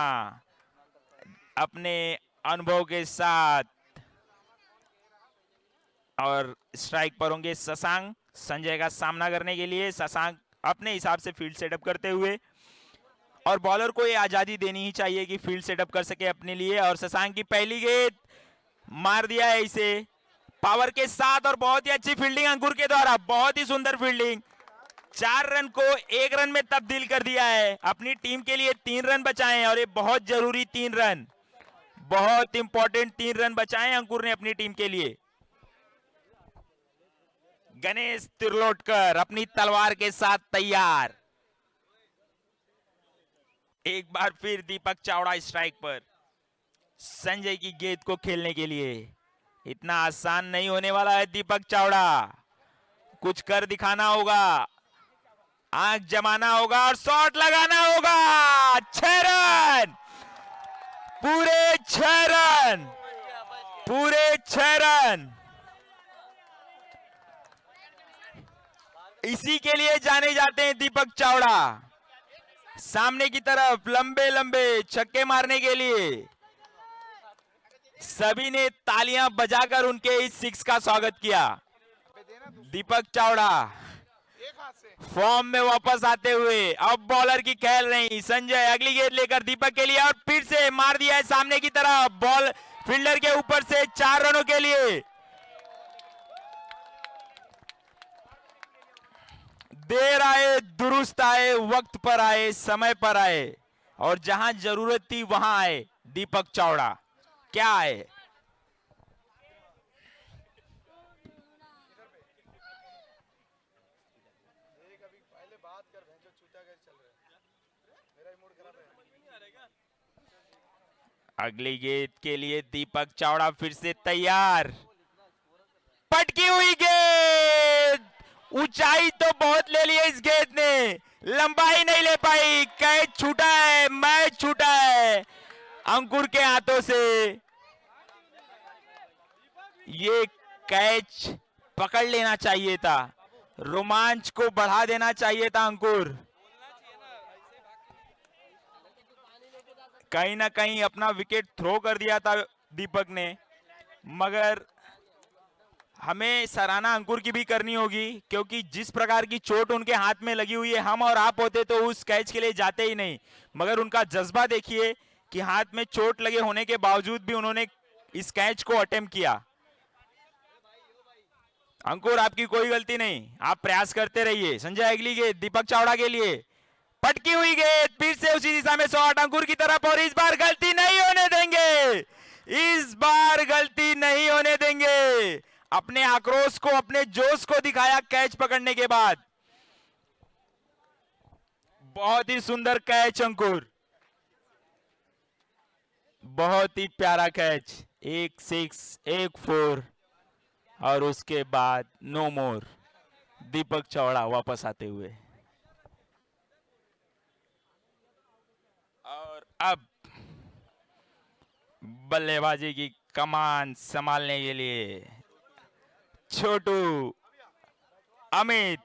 अपने अनुभव के साथ, और स्ट्राइक पर होंगे शशांक संजय का सामना करने के लिए। शशांक अपने हिसाब से फील्ड सेटअप करते हुए, और बॉलर को ये आजादी देनी ही चाहिए कि फील्ड सेटअप कर सके अपने लिए। और शशांक की पहली गेंद मार दिया है इसे पावर के साथ, और बहुत ही अच्छी फील्डिंग अंकुर के द्वारा, बहुत ही सुंदर फील्डिंग। 4 रन को 1 रन में तब्दील कर दिया है। अपनी टीम के लिए 3 रन बचाए, और ये बहुत जरूरी 3 रन, बहुत इंपॉर्टेंट 3 रन बचाए अंकुर ने अपनी टीम के लिए। गणेश तिरलोटकर अपनी तलवार के साथ तैयार। एक बार फिर दीपक चावड़ा स्ट्राइक पर संजय की गेंद को खेलने के लिए। इतना आसान नहीं होने वाला है दीपक चावड़ा, कुछ कर दिखाना होगा, आंख जमाना होगा और शॉट लगाना होगा। 6 रन, पूरे 6 रन, पूरे 6 रन। इसी के लिए जाने जाते हैं दीपक चावड़ा, सामने की तरफ लंबे लंबे छक्के मारने के लिए। सभी ने तालियां बजाकर उनके इस 6 का स्वागत किया। दीपक चावड़ा फॉर्म में वापस आते हुए अब बॉलर की खेल नहीं। संजय अगली गेंद लेकर दीपक के लिए, और फिर से मार दिया है सामने की तरफ, बॉल फील्डर के ऊपर से 4 रनों के लिए। देर आए दुरुस्त आए, वक्त पर आए, समय पर आए, और जहां जरूरत थी वहां आए दीपक चावड़ा। क्या आए? अगली गेंद के लिए दीपक चावड़ा फिर से तैयार। पटकी हुई गेंद, ऊंचाई तो बहुत ले ली इस गेंद ने, लंबाई नहीं ले पाई। कैच छूटा है, मैच छूटा है अंकुर के हाथों से। ये कैच पकड़ लेना चाहिए था, रोमांच को बढ़ा देना चाहिए था अंकुर। कहीं ना कहीं अपना विकेट थ्रो कर दिया था दीपक ने, मगर हमें सराहना अंकुर की भी करनी होगी, क्योंकि जिस प्रकार की चोट उनके हाथ में लगी हुई है, हम और आप होते तो उस कैच के लिए जाते ही नहीं। मगर उनका जज्बा देखिए कि हाथ में चोट लगे होने के बावजूद भी उन्होंने इस कैच को अटेम्प्ट किया। अंकुर आपकी कोई गलती नहीं, आप प्रयास करते रहिए। संजय अगली गेंद दीपक चावड़ा के लिए, पटकी हुई गेंद, फिर से उसी दिशा में शॉट अंकुर की तरफ, और इस बार गलती नहीं होने देंगे, इस बार गलती नहीं होने देंगे। अपने आक्रोश को, अपने जोश को दिखाया कैच पकड़ने के बाद। बहुत ही सुंदर कैच अंकुर, बहुत ही प्यारा कैच। 1 6 1 4, और उसके बाद नो मोर। दीपक चावड़ा वापस आते हुए, और अब बल्लेबाजी की कमान संभालने के लिए छोटू अमित।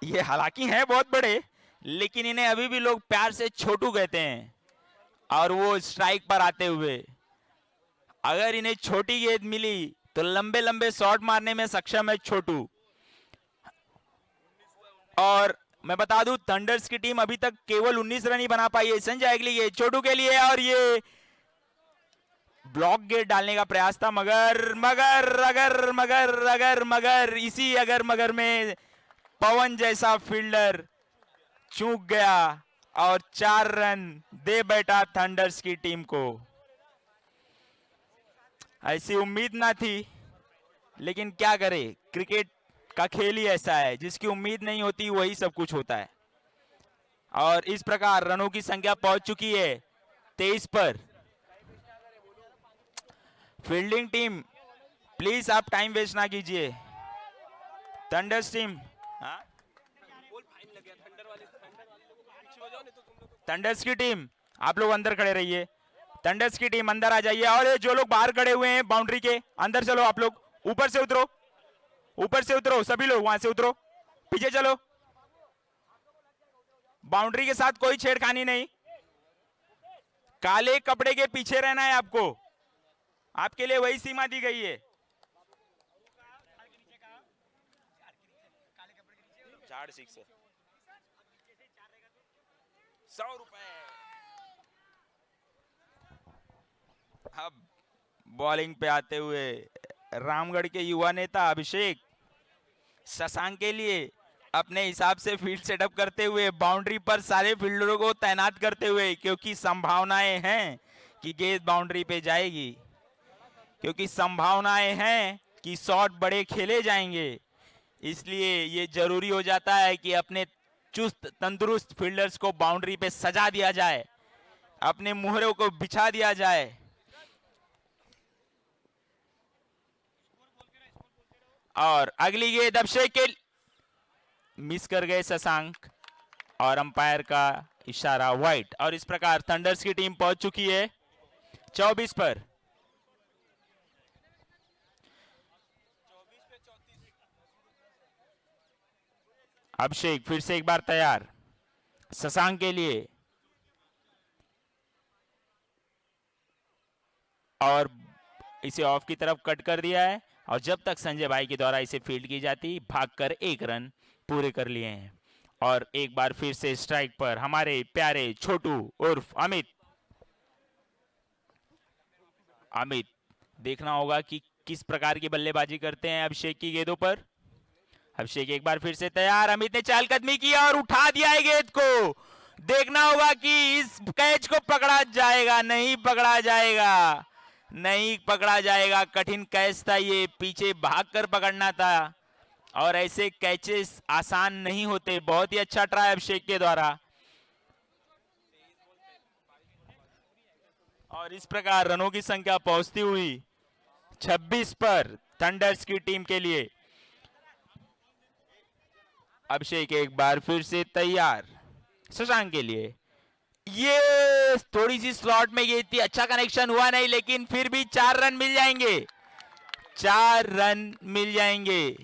ये हालांकि हैं बहुत बड़े, लेकिन इन्हें अभी भी लोग प्यार से छोटू कहते हैं। और वो स्ट्राइक पर आते हुए, अगर इन्हें छोटी गेंद मिली तो लंबे लंबे शॉट मारने में सक्षम है छोटू। और मैं बता दूं, थंडर्स की टीम अभी तक केवल 19 रन ही बना पाई है। संजय अगली गेंद छोटू के लिए, और ये ब्लॉक गेट डालने का प्रयास था, मगर मगर अगर मगर अगर मगर इसी अगर मगर में पवन जैसा फील्डर चूक गया और 4 रन दे बैठा थंडर्स की टीम को। ऐसी उम्मीद ना थी, लेकिन क्या करे, क्रिकेट का खेल ही ऐसा है, जिसकी उम्मीद नहीं होती वही सब कुछ होता है। और इस प्रकार रनों की संख्या पहुंच चुकी है 23 पर। फील्डिंग टीम प्लीज आप टाइम वेस्ट ना कीजिए। थंडर्स टीम, हाँ थंडर्स की टीम आप लोग अंदर खड़े रहिए। थंडर्स की टीम अंदर आ जाइए। और ये जो लोग बाहर खड़े हुए हैं बाउंड्री के अंदर चलो। आप लोग ऊपर से उतरो, ऊपर से उतरो, सभी लोग वहां से उतरो, पीछे चलो। बाउंड्री के साथ कोई छेड़खानी नहीं। काले कपड़े के पीछे रहना है आपको, आपके लिए वही सीमा दी गई है। झाड़ 100 रुपए। अब बॉलिंग पे आते हुए रामगढ़ के युवा नेता अभिषेक शशांक के लिए अपने हिसाब से फील्ड सेटअप करते हुए बाउंड्री पर सारे फील्डरों को तैनात करते हुए, क्योंकि संभावनाएं हैं कि गेंद बाउंड्री पे जाएगी, क्योंकि संभावनाएं हैं कि शॉट बड़े खेले जाएंगे। इसलिए ये जरूरी हो जाता है कि अपने चुस्त तंदुरुस्त फील्डर्स को बाउंड्री पे सजा दिया जाए, अपने मुहरों को बिछा दिया जाए। और अगली गेंद अभिषेक के मिस कर गए शशांक और अंपायर का इशारा वाइड। और इस प्रकार थंडर्स की टीम पहुंच चुकी है 24 पर। अभिषेक फिर से एक बार तैयार शशांक के लिए, और इसे ऑफ की तरफ कट कर दिया है। और जब तक संजय भाई के द्वारा इसे फील्ड की जाती, भागकर 1 रन पूरे कर लिए हैं। और एक बार फिर से स्ट्राइक पर हमारे प्यारे छोटू उर्फ अमित। अमित देखना होगा कि किस प्रकार की बल्लेबाजी करते हैं अभिषेक की गेंदों पर। अभिषेक एक बार फिर से तैयार, अमित ने चहलकदमी किया और उठा दिया है गेंद को। देखना होगा कि इस कैच को पकड़ा जाएगा, नहीं पकड़ा जाएगा, नहीं पकड़ा जाएगा। कठिन कैच था ये, पीछे भागकर पकड़ना था और ऐसे कैचेस आसान नहीं होते। बहुत ही अच्छा ट्राई अभिषेक के द्वारा। और इस प्रकार रनों की संख्या पहुंचती हुई 26 पर थंडर्स की टीम के लिए। अभिषेक एक बार फिर से तैयार शशांक के लिए। ये थोड़ी सी स्लॉट में ये थी, अच्छा कनेक्शन हुआ नहीं, लेकिन फिर भी 4 रन मिल जाएंगे, 4 रन मिल जाएंगे।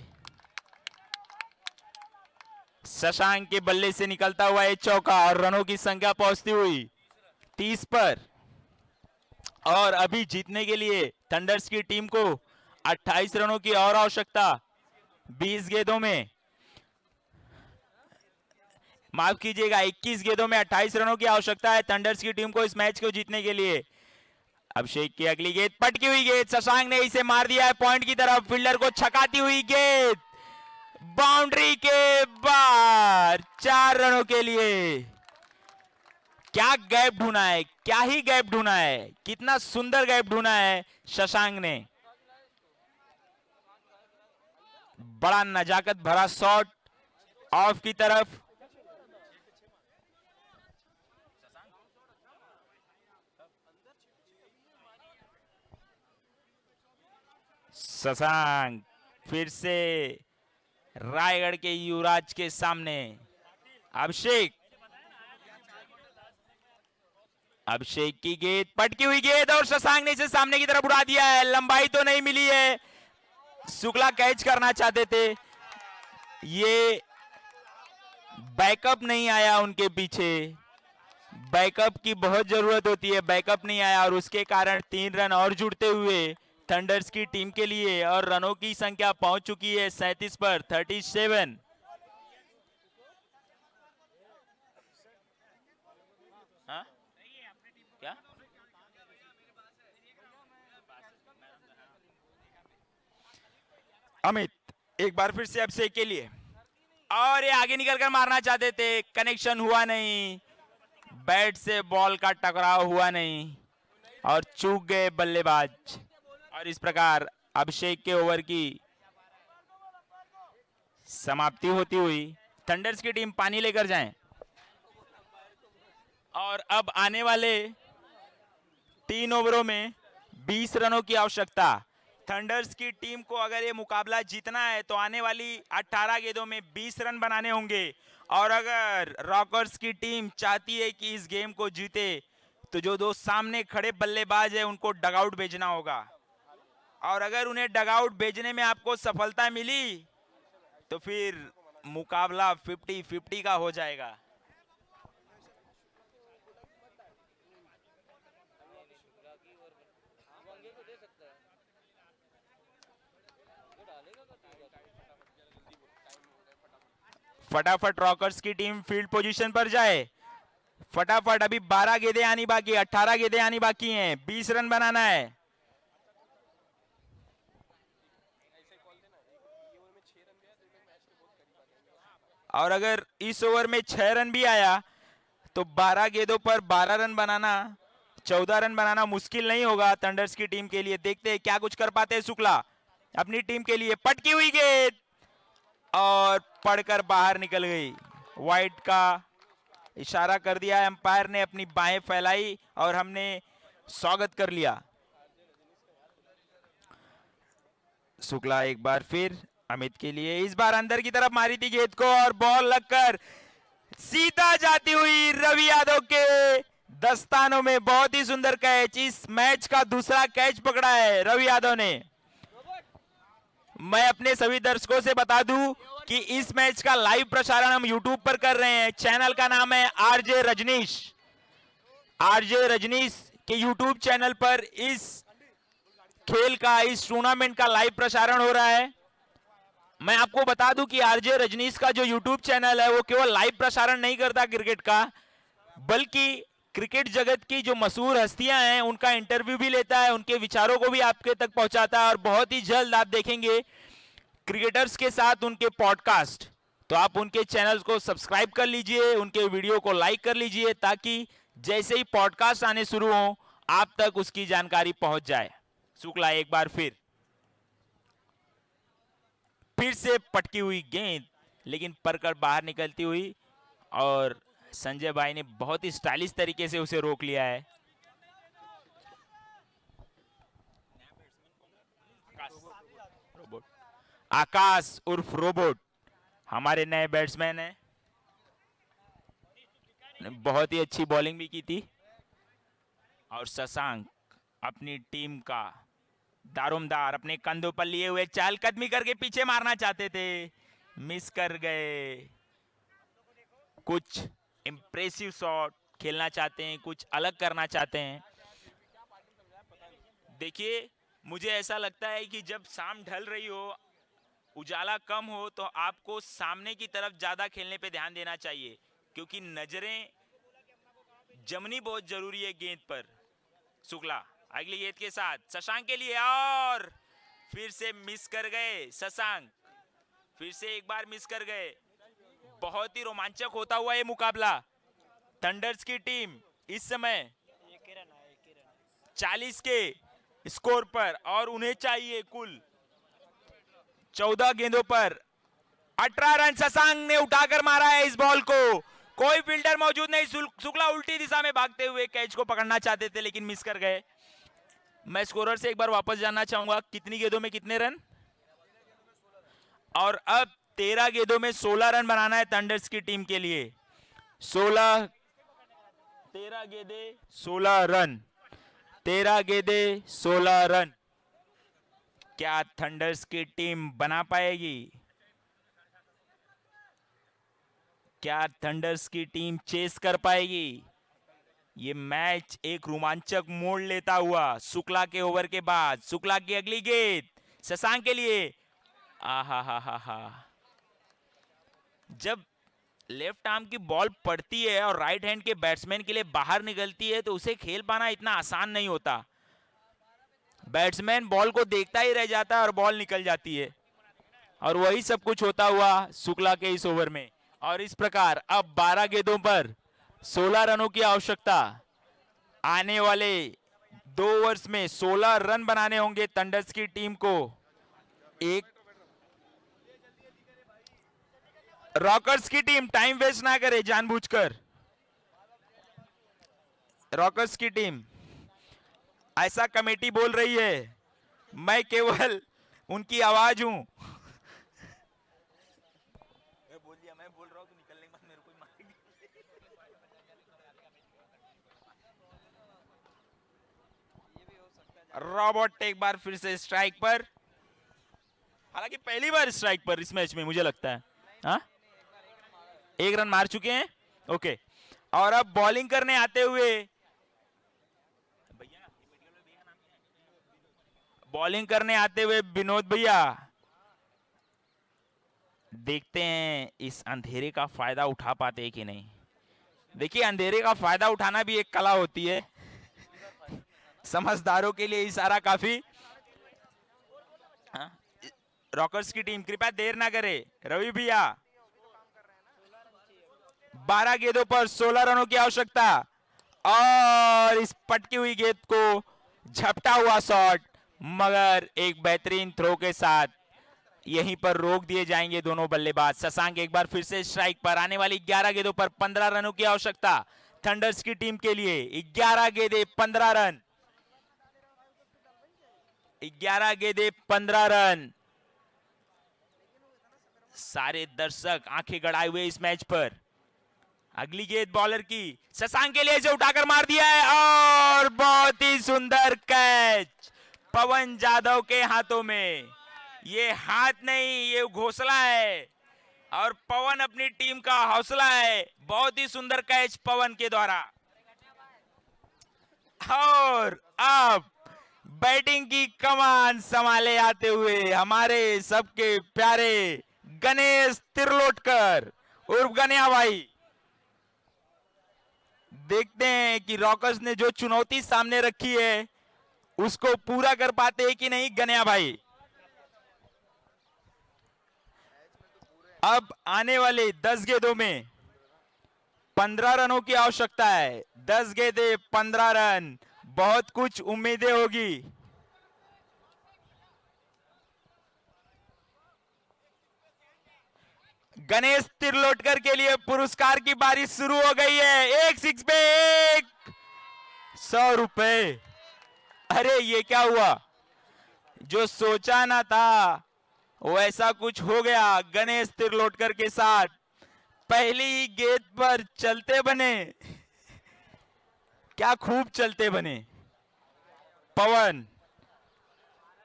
शशांक के बल्ले से निकलता हुआ एक चौका और रनों की संख्या पहुंचती हुई 30 पर। और अभी जीतने के लिए थंडर्स की टीम को 28 रनों की और आवश्यकता 20 गेंदों में, माफ कीजिएगा 21 गेंदों में 28 रनों की आवश्यकता है थंडर्स की टीम को इस मैच को जीतने के लिए। अभिषेक की अगली गेंद पटकी हुई गेंद, शशांक ने इसे मार दिया है पॉइंट की तरफ। फील्डर को छकाती हुई गेंद बाउंड्री के बाहर, 4 रनों के लिए। क्या गैप ढूंढा है, क्या ही गैप ढूंढा है, कितना सुंदर गैप ढूंढा है शशांक ने। बड़ा नजाकत भरा शॉट ऑफ की तरफ। शशांक फिर से रायगढ़ के युवराज के सामने। अभिषेक, अभिषेक की गेंद पटकी हुई गेंद और शशांक ने इसे सामने की तरफ उड़ा दिया है। लंबाई तो नहीं मिली है, शुक्ला कैच करना चाहते थे, ये बैकअप नहीं आया उनके पीछे। बैकअप की बहुत जरूरत होती है, बैकअप नहीं आया और उसके कारण 3 रन और जुड़ते हुए थंडर्स की टीम के लिए। और रनों की संख्या पहुंच चुकी है 37 पर 37। हाँ? क्या? अमित एक बार फिर से अभिषेक के लिए, और ये आगे निकलकर मारना चाहते थे, कनेक्शन हुआ नहीं, बैट से बॉल का टकराव हुआ नहीं और चूक गए बल्लेबाज। और इस प्रकार अभिषेक के ओवर की समाप्ति होती हुई थंडर्स की टीम पानी लेकर जाएं। और अब आने वाले 3 ओवरों में 20 रनों की आवश्यकता। थंडर्स की टीम को अगर ये मुकाबला जीतना है तो आने वाली 18 गेंदों में 20 रन बनाने होंगे, और अगर रॉकर्स की टीम चाहती है कि इस गेम को जीते तो जो दो सामने खड़े बल्लेबाज है उनको डगआउट भेजना होगा, और अगर उन्हें डगआउट भेजने में आपको सफलता मिली तो फिर मुकाबला 50-50 का हो जाएगा। फटाफट रॉकर्स की टीम फील्ड पोजीशन पर जाए, फटाफट। अभी 12 गेंदें आनी बाकी, 18 गेंदें आनी बाकी हैं, 20 रन बनाना है। और अगर इस ओवर में 6 रन भी आया तो 12 गेंदों पर 12 रन बनाना, 14 रन बनाना मुश्किल नहीं होगा थंडर्स की टीम के लिए। देखते हैं क्या कुछ कर पाते हैं शुक्ला अपनी टीम के लिए। पटकी हुई गेंद और पड़कर बाहर निकल गई। वाइड का इशारा कर दिया एम्पायर ने, अपनी बाहें फैलाई और हमने स्वागत कर लिया। शुक्ला एक बार फिर अमित के लिए, इस बार अंदर की तरफ मारी थी गेंद को और बॉल लगकर सीधा जाती हुई रवि यादव के दस्तानों में। बहुत ही सुंदर कैच, इस मैच का दूसरा कैच पकड़ा है रवि यादव ने। मैं अपने सभी दर्शकों से बता दूं कि इस मैच का लाइव प्रसारण हम YouTube पर कर रहे हैं। चैनल का नाम है आरजे रजनीश। आरजे रजनीश के YouTube चैनल पर इस खेल का, इस टूर्नामेंट का लाइव प्रसारण हो रहा है। मैं आपको बता दूं कि आरजे रजनीश का जो YouTube चैनल है वो केवल लाइव प्रसारण नहीं करता क्रिकेट का, बल्कि क्रिकेट जगत की जो मशहूर हस्तियां हैं उनका इंटरव्यू भी लेता है, उनके विचारों को भी आपके तक पहुंचाता है। और बहुत ही जल्द आप देखेंगे क्रिकेटर्स के साथ उनके पॉडकास्ट। तो आप उनके चैनल को सब्सक्राइब कर लीजिए, उनके वीडियो को लाइक कर लीजिए, ताकि जैसे ही पॉडकास्ट आने शुरू हो आप तक उसकी जानकारी पहुंच जाए। शुक्ला एक बार फिर से पटकी हुई गेंद, लेकिन परकर बाहर निकलती हुई, और संजय भाई ने बहुत ही स्टाइलिश तरीके से उसे रोक लिया है। आकाश उर्फ रोबोट हमारे नए बैट्समैन हैं, बहुत ही अच्छी बॉलिंग भी की थी। और शशांक अपनी टीम का दारोमदार अपने कंधों पर लिए हुए चहलकदमी करके पीछे मारना चाहते थे, मिस कर गए। कुछ इंप्रेसिव शॉट खेलना चाहते हैं, कुछ अलग करना चाहते हैं। देखिए, मुझे ऐसा लगता है कि जब शाम ढल रही हो, उजाला कम हो, तो आपको सामने की तरफ ज्यादा खेलने पे ध्यान देना चाहिए, क्योंकि नजरें जमनी बहुत जरूरी है गेंद पर। शुक्ला अगली गेंद के साथ शशांक के लिए, और फिर से मिस कर गए शशांक, फिर से एक बार मिस कर गए। बहुत ही रोमांचक होता हुआ ये मुकाबला। थंडर्स की टीम इस समय 40 के स्कोर पर, और उन्हें चाहिए कुल 14 गेंदों पर 18 रन। शशांक ने उठाकर मारा है इस बॉल को, कोई फील्डर मौजूद नहीं। शुक्ला उल्टी दिशा में भागते हुए कैच को पकड़ना चाहते थे, लेकिन मिस कर गए। मैं स्कोरर से एक बार वापस जानना चाहूंगा, कितनी गेंदों में कितने रन? और अब 13 गेंदों में 16 रन बनाना है थंडर्स की टीम के लिए। 13 गेंदे 16 रन, 13 गेंदे 16 रन। क्या थंडर्स की टीम बना पाएगी? क्या थंडर्स की टीम चेस कर पाएगी? ये मैच एक रोमांचक मोड़ लेता हुआ शुक्ला के ओवर के बाद। शुक्ला की अगली गेंद शशांक के लिए, आहा हा हा हा। जब लेफ्ट आर्म की बॉल पड़ती है और राइट हैंड के बैट्समैन के लिए बाहर निकलती है तो उसे खेल पाना इतना आसान नहीं होता। बैट्समैन बॉल को देखता ही रह जाता है और बॉल निकल जाती है, और वही सब कुछ होता हुआ शुक्ला के इस ओवर में। और इस प्रकार अब 12 गेंदों पर 16 रनों की आवश्यकता। आने वाले 2 ओवर्स में 16 रन बनाने होंगे थंडर्स की टीम को। एक रॉकर्स की टीम टाइम वेस्ट ना करे जानबूझकर। रॉकर्स की टीम ऐसा कमेटी बोल रही है, मैं केवल उनकी आवाज हूं। मैं बोल दिया, मैं बोल रहा हूं तो निकलने के बाद मेरे को ही मारेंगे। रॉबर्ट एक बार फिर से स्ट्राइक पर, हालांकि पहली बार स्ट्राइक पर इस मैच में मुझे लगता है। हाँ, 1 रन मार चुके हैं। ओके, और अब बॉलिंग करने आते हुए विनोद भैया, देखते हैं इस अंधेरे का फायदा उठा पाते हैं कि नहीं। देखिए, अंधेरे का फायदा उठाना भी एक कला होती है। समझदारों के लिए इशारा काफी। हाँ? रॉकर्स की टीम कृपया देर ना करे। रवि भैया, 12 गेंदों पर 16 रनों की आवश्यकता, और इस पटकी हुई गेंद को झपटा हुआ शॉट, मगर एक बेहतरीन थ्रो के साथ यहीं पर रोक दिए जाएंगे दोनों बल्लेबाज। शशांक एक बार फिर से स्ट्राइक पर। आने वाली 11 गेंदों पर 15 रनों की आवश्यकता थंडर्स की टीम के लिए। 11 गेंदे 15 रन, 11 गेंदे 15 रन। सारे दर्शक आंखें गड़ाए हुए इस मैच पर। अगली गेंद बॉलर की, शशांक के लिए इसे उठाकर मार दिया है, और बहुत ही सुंदर कैच पवन जाधव के हाथों में। ये हाथ नहीं, ये घोंसला है, और पवन अपनी टीम का हौसला है। बहुत ही सुंदर कैच पवन के द्वारा। और अब बैटिंग की कमान संभाले आते हुए हमारे सबके प्यारे गणेश तिरलोटकर उर्फ गन्या भाई। देखते हैं कि रॉकर्स ने जो चुनौती सामने रखी है उसको पूरा कर पाते हैं कि नहीं गन्या भाई। अब आने वाले 10 गेंदों में 15 रनों की आवश्यकता है। 10 गेंदे 15 रन, बहुत कुछ उम्मीदें होगी। गणेश तिरलोटकर के लिए पुरस्कार की बारिश शुरू हो गई है। एक सिक्स पे एक 100 रुपए। अरे ये क्या हुआ, जो सोचा ना था वैसा कुछ हो गया गणेश तिरलोटकर के साथ। पहली ही गेंद पर चलते बने, क्या खूब चलते बने। पवन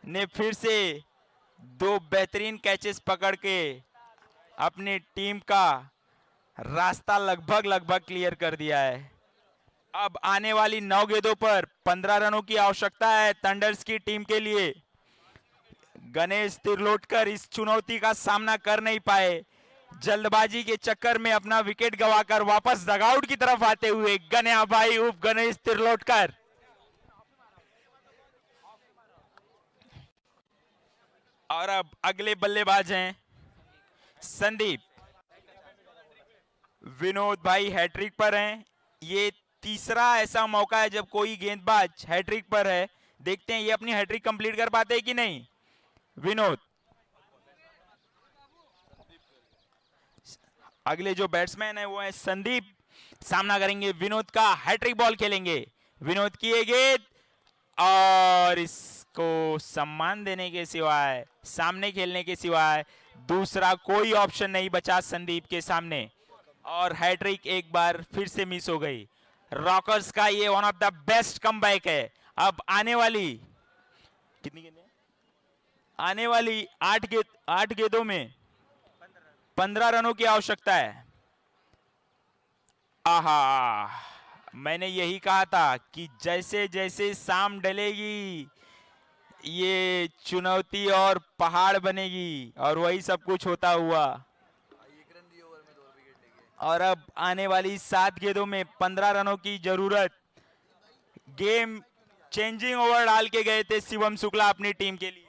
ने फिर से 2 बेहतरीन कैचेस पकड़ के अपनी टीम का रास्ता लगभग क्लियर कर दिया है। अब आने वाली 9 गेंदों पर 15 रनों की आवश्यकता है थंडर्स की टीम के लिए। गणेश तिरलोटकर इस चुनौती का सामना कर नहीं पाए। जल्दबाजी के चक्कर में अपना विकेट गंवाकर वापस डगआउट की तरफ आते हुए गन्या भाई उर्फ गणेश तिरलोटकर। और अब अगले बल्लेबाज हैं संदीप। विनोद भाई हैट्रिक पर हैं। ये तीसरा ऐसा मौका है जब कोई गेंदबाज हैट्रिक पर है। देखते हैं ये अपनी हैट्रिक कंप्लीट कर पाते हैं कि नहीं। विनोद, अगले जो बैट्समैन है वो है संदीप, सामना करेंगे विनोद का। हैट्रिक बॉल खेलेंगे। विनोद की ये गेंद, और इसको सम्मान देने के सिवाय, सामने खेलने के सिवाय दूसरा कोई ऑप्शन नहीं बचा संदीप के सामने, और हैट्रिक एक बार फिर से मिस हो गई। रॉकर्स का ये one of the best comeback है। अब आने वाली कितनी गेंदें, आने वाली 8 गेंदों में 15 रनों की आवश्यकता है। आहा, मैंने यही कहा था कि जैसे जैसे शाम ढलेगी ये चुनौती और पहाड़ बनेगी, और वही सब कुछ होता हुआ। और अब आने वाली 7 गेंदों में 15 रनों की जरूरत। गेम चेंजिंग ओवर डाल के गए थे शिवम शुक्ला अपनी टीम के लिए,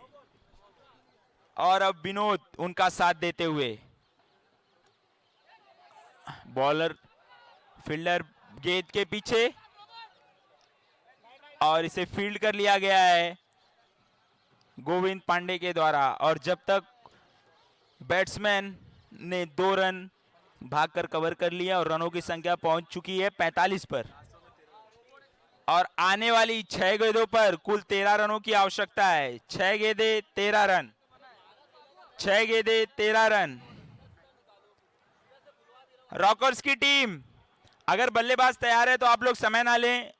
और अब विनोद उनका साथ देते हुए। बॉलर फील्डर गेंद के पीछे, और इसे फील्ड कर लिया गया है गोविंद पांडे के द्वारा। और जब तक बैट्समैन ने 2 रन भागकर कवर कर लिया और रनों की संख्या पहुंच चुकी है 45 पर। और आने वाली 6 गेंदों पर कुल 13 रनों की आवश्यकता है। 6 गेंदें 13 रन, 6 गेंदें 13 रन। रॉकर्स की टीम अगर बल्लेबाज तैयार है तो आप लोग समय ना लें,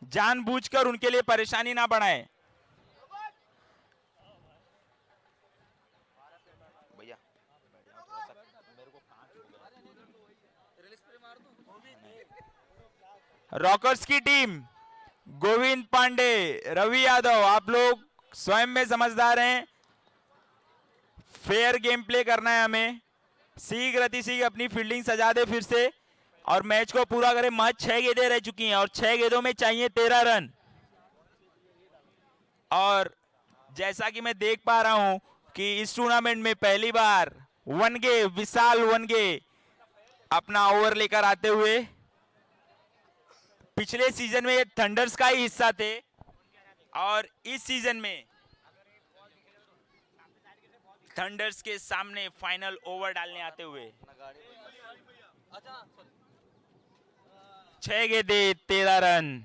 जानबूझकर उनके लिए परेशानी ना बढ़ाएं। भैया रॉकर्स की टीम गोविंद पांडे, रवि यादव, आप लोग स्वयं में समझदार हैं। फेयर गेम प्ले करना है हमें। शीघ्र अतिशीघ्र अपनी फील्डिंग सजा दे फिर से और मैच को पूरा करें। महज 6 गेंदें रह चुकी हैं और 6 गेंदों में चाहिए 13 रन। और जैसा कि मैं देख पा रहा हूं कि इस टूर्नामेंट में पहली बार वनगे, विशाल वनगे अपना ओवर लेकर आते हुए। पिछले सीजन में ये थंडर्स का ही हिस्सा थे और इस सीजन में थंडर्स के सामने फाइनल ओवर डालने आते हुए 6 गेंदें 13 रन।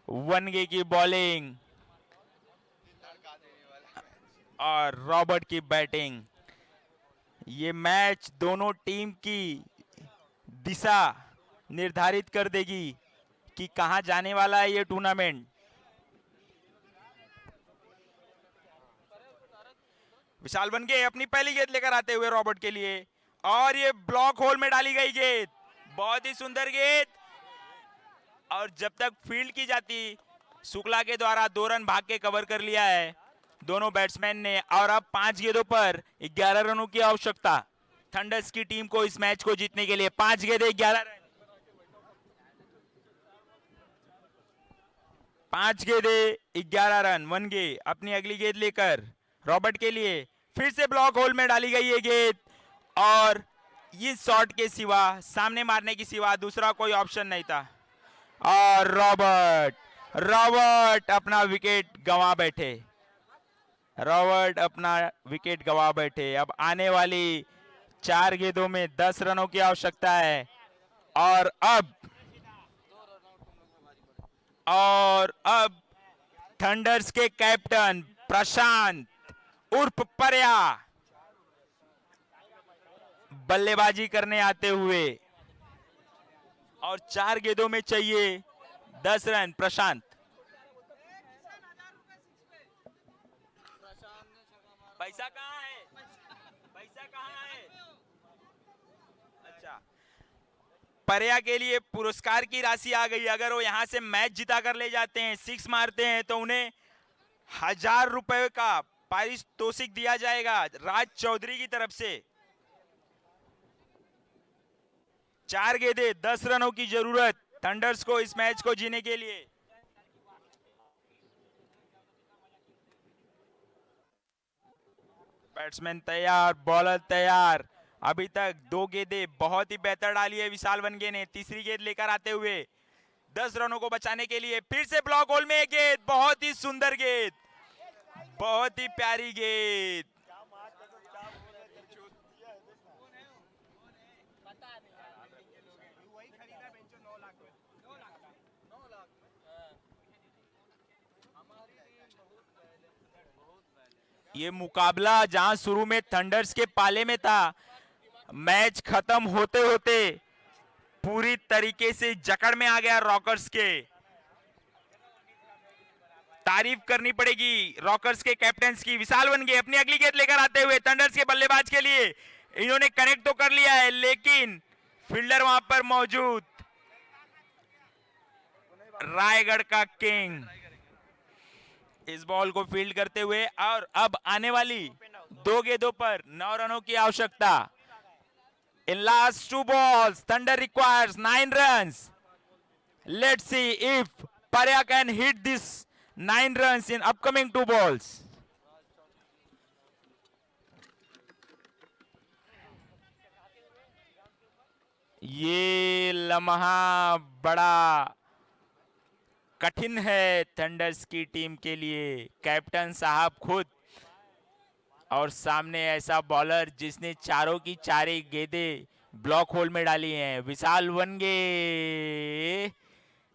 वनगे की बॉलिंग और रॉबर्ट की बैटिंग। ये मैच दोनों टीम की दिशा निर्धारित कर देगी कि कहां जाने वाला है ये टूर्नामेंट। विशाल वनगे अपनी पहली गेंद लेकर आते हुए रॉबर्ट के लिए और ये ब्लॉक होल में डाली गई गेंद, बहुत ही सुंदर गेंद। और जब तक फील्ड की जाती, शुक्ला के द्वारा 2 रन भाग के कवर कर लिया है दोनों बैट्समैन ने। और अब 5 गेंदों पर 11 रनों की आवश्यकता थंडर्स की टीम को इस मैच को जीतने के लिए। 5 गेंदें 11 रन, 5 गेंदें 11 रन। वनगे अपनी अगली गेंद लेकर रॉबर्ट के लिए फिर से ब्लॉक होल में डाली गई है गेंद और इस शॉट के सिवा, सामने मारने की सिवा दूसरा कोई ऑप्शन नहीं था। और रॉबर्ट अपना विकेट गंवा बैठे। रॉबर्ट अपना विकेट गंवा बैठे। अब आने वाली 4 गेंदों में 10 रनों की आवश्यकता है। और अब थंडर्स के कैप्टन प्रशांत उर्फ पर्या बल्लेबाजी करने आते हुए और 4 गेंदों में चाहिए 10 रन। प्रशांत, पैसा कहाँ है? पैसा कहाँ है? अच्छा, पर्या के लिए पुरस्कार की राशि आ गई। अगर वो यहां से मैच जिता कर ले जाते हैं, 6 मारते हैं, तो उन्हें 1000 रुपए का पारितोषिक दिया जाएगा राज चौधरी की तरफ से। 4 गेंदें 10 रनों की जरूरत थंडर्स को इस मैच को जीने के लिए। बैट्समैन तैयार, बॉलर तैयार। अभी तक 2 गेंदें बहुत ही बेहतर डाली है विशाल वनगे ने। तीसरी गेंद लेकर आते हुए 10 रनों को बचाने के लिए फिर से ब्लॉक होल में गेंद, बहुत ही सुंदर गेंद, बहुत ही प्यारी गेंद। ये मुकाबला जहां शुरू में थंडर्स के पाले में था, मैच खत्म होते होते पूरी तरीके से जकड़ में आ गया रॉकर्स के। तारीफ करनी पड़ेगी रॉकर्स के कैप्टन की। विशाल वनगे अपनी अगली गेंद लेकर आते हुए थंडर्स के बल्लेबाज के लिए, इन्होंने कनेक्ट तो कर लिया है लेकिन फील्डर वहां पर मौजूद, रायगढ़ का किंग इस बॉल को फील्ड करते हुए। और अब आने वाली 2 गेंदों पर 9 रनों की आवश्यकता। In last 2 balls thunder requires 9 runs. Let's see if Parya can hit this 9 runs in upcoming 2 balls. ये लम्हा बड़ा कठिन है थंडर्स की टीम के लिए। कैप्टन साहब खुद और सामने ऐसा बॉलर जिसने चारों की चारें गेंदें ब्लॉक होल में डाली हैं। विशाल वनगे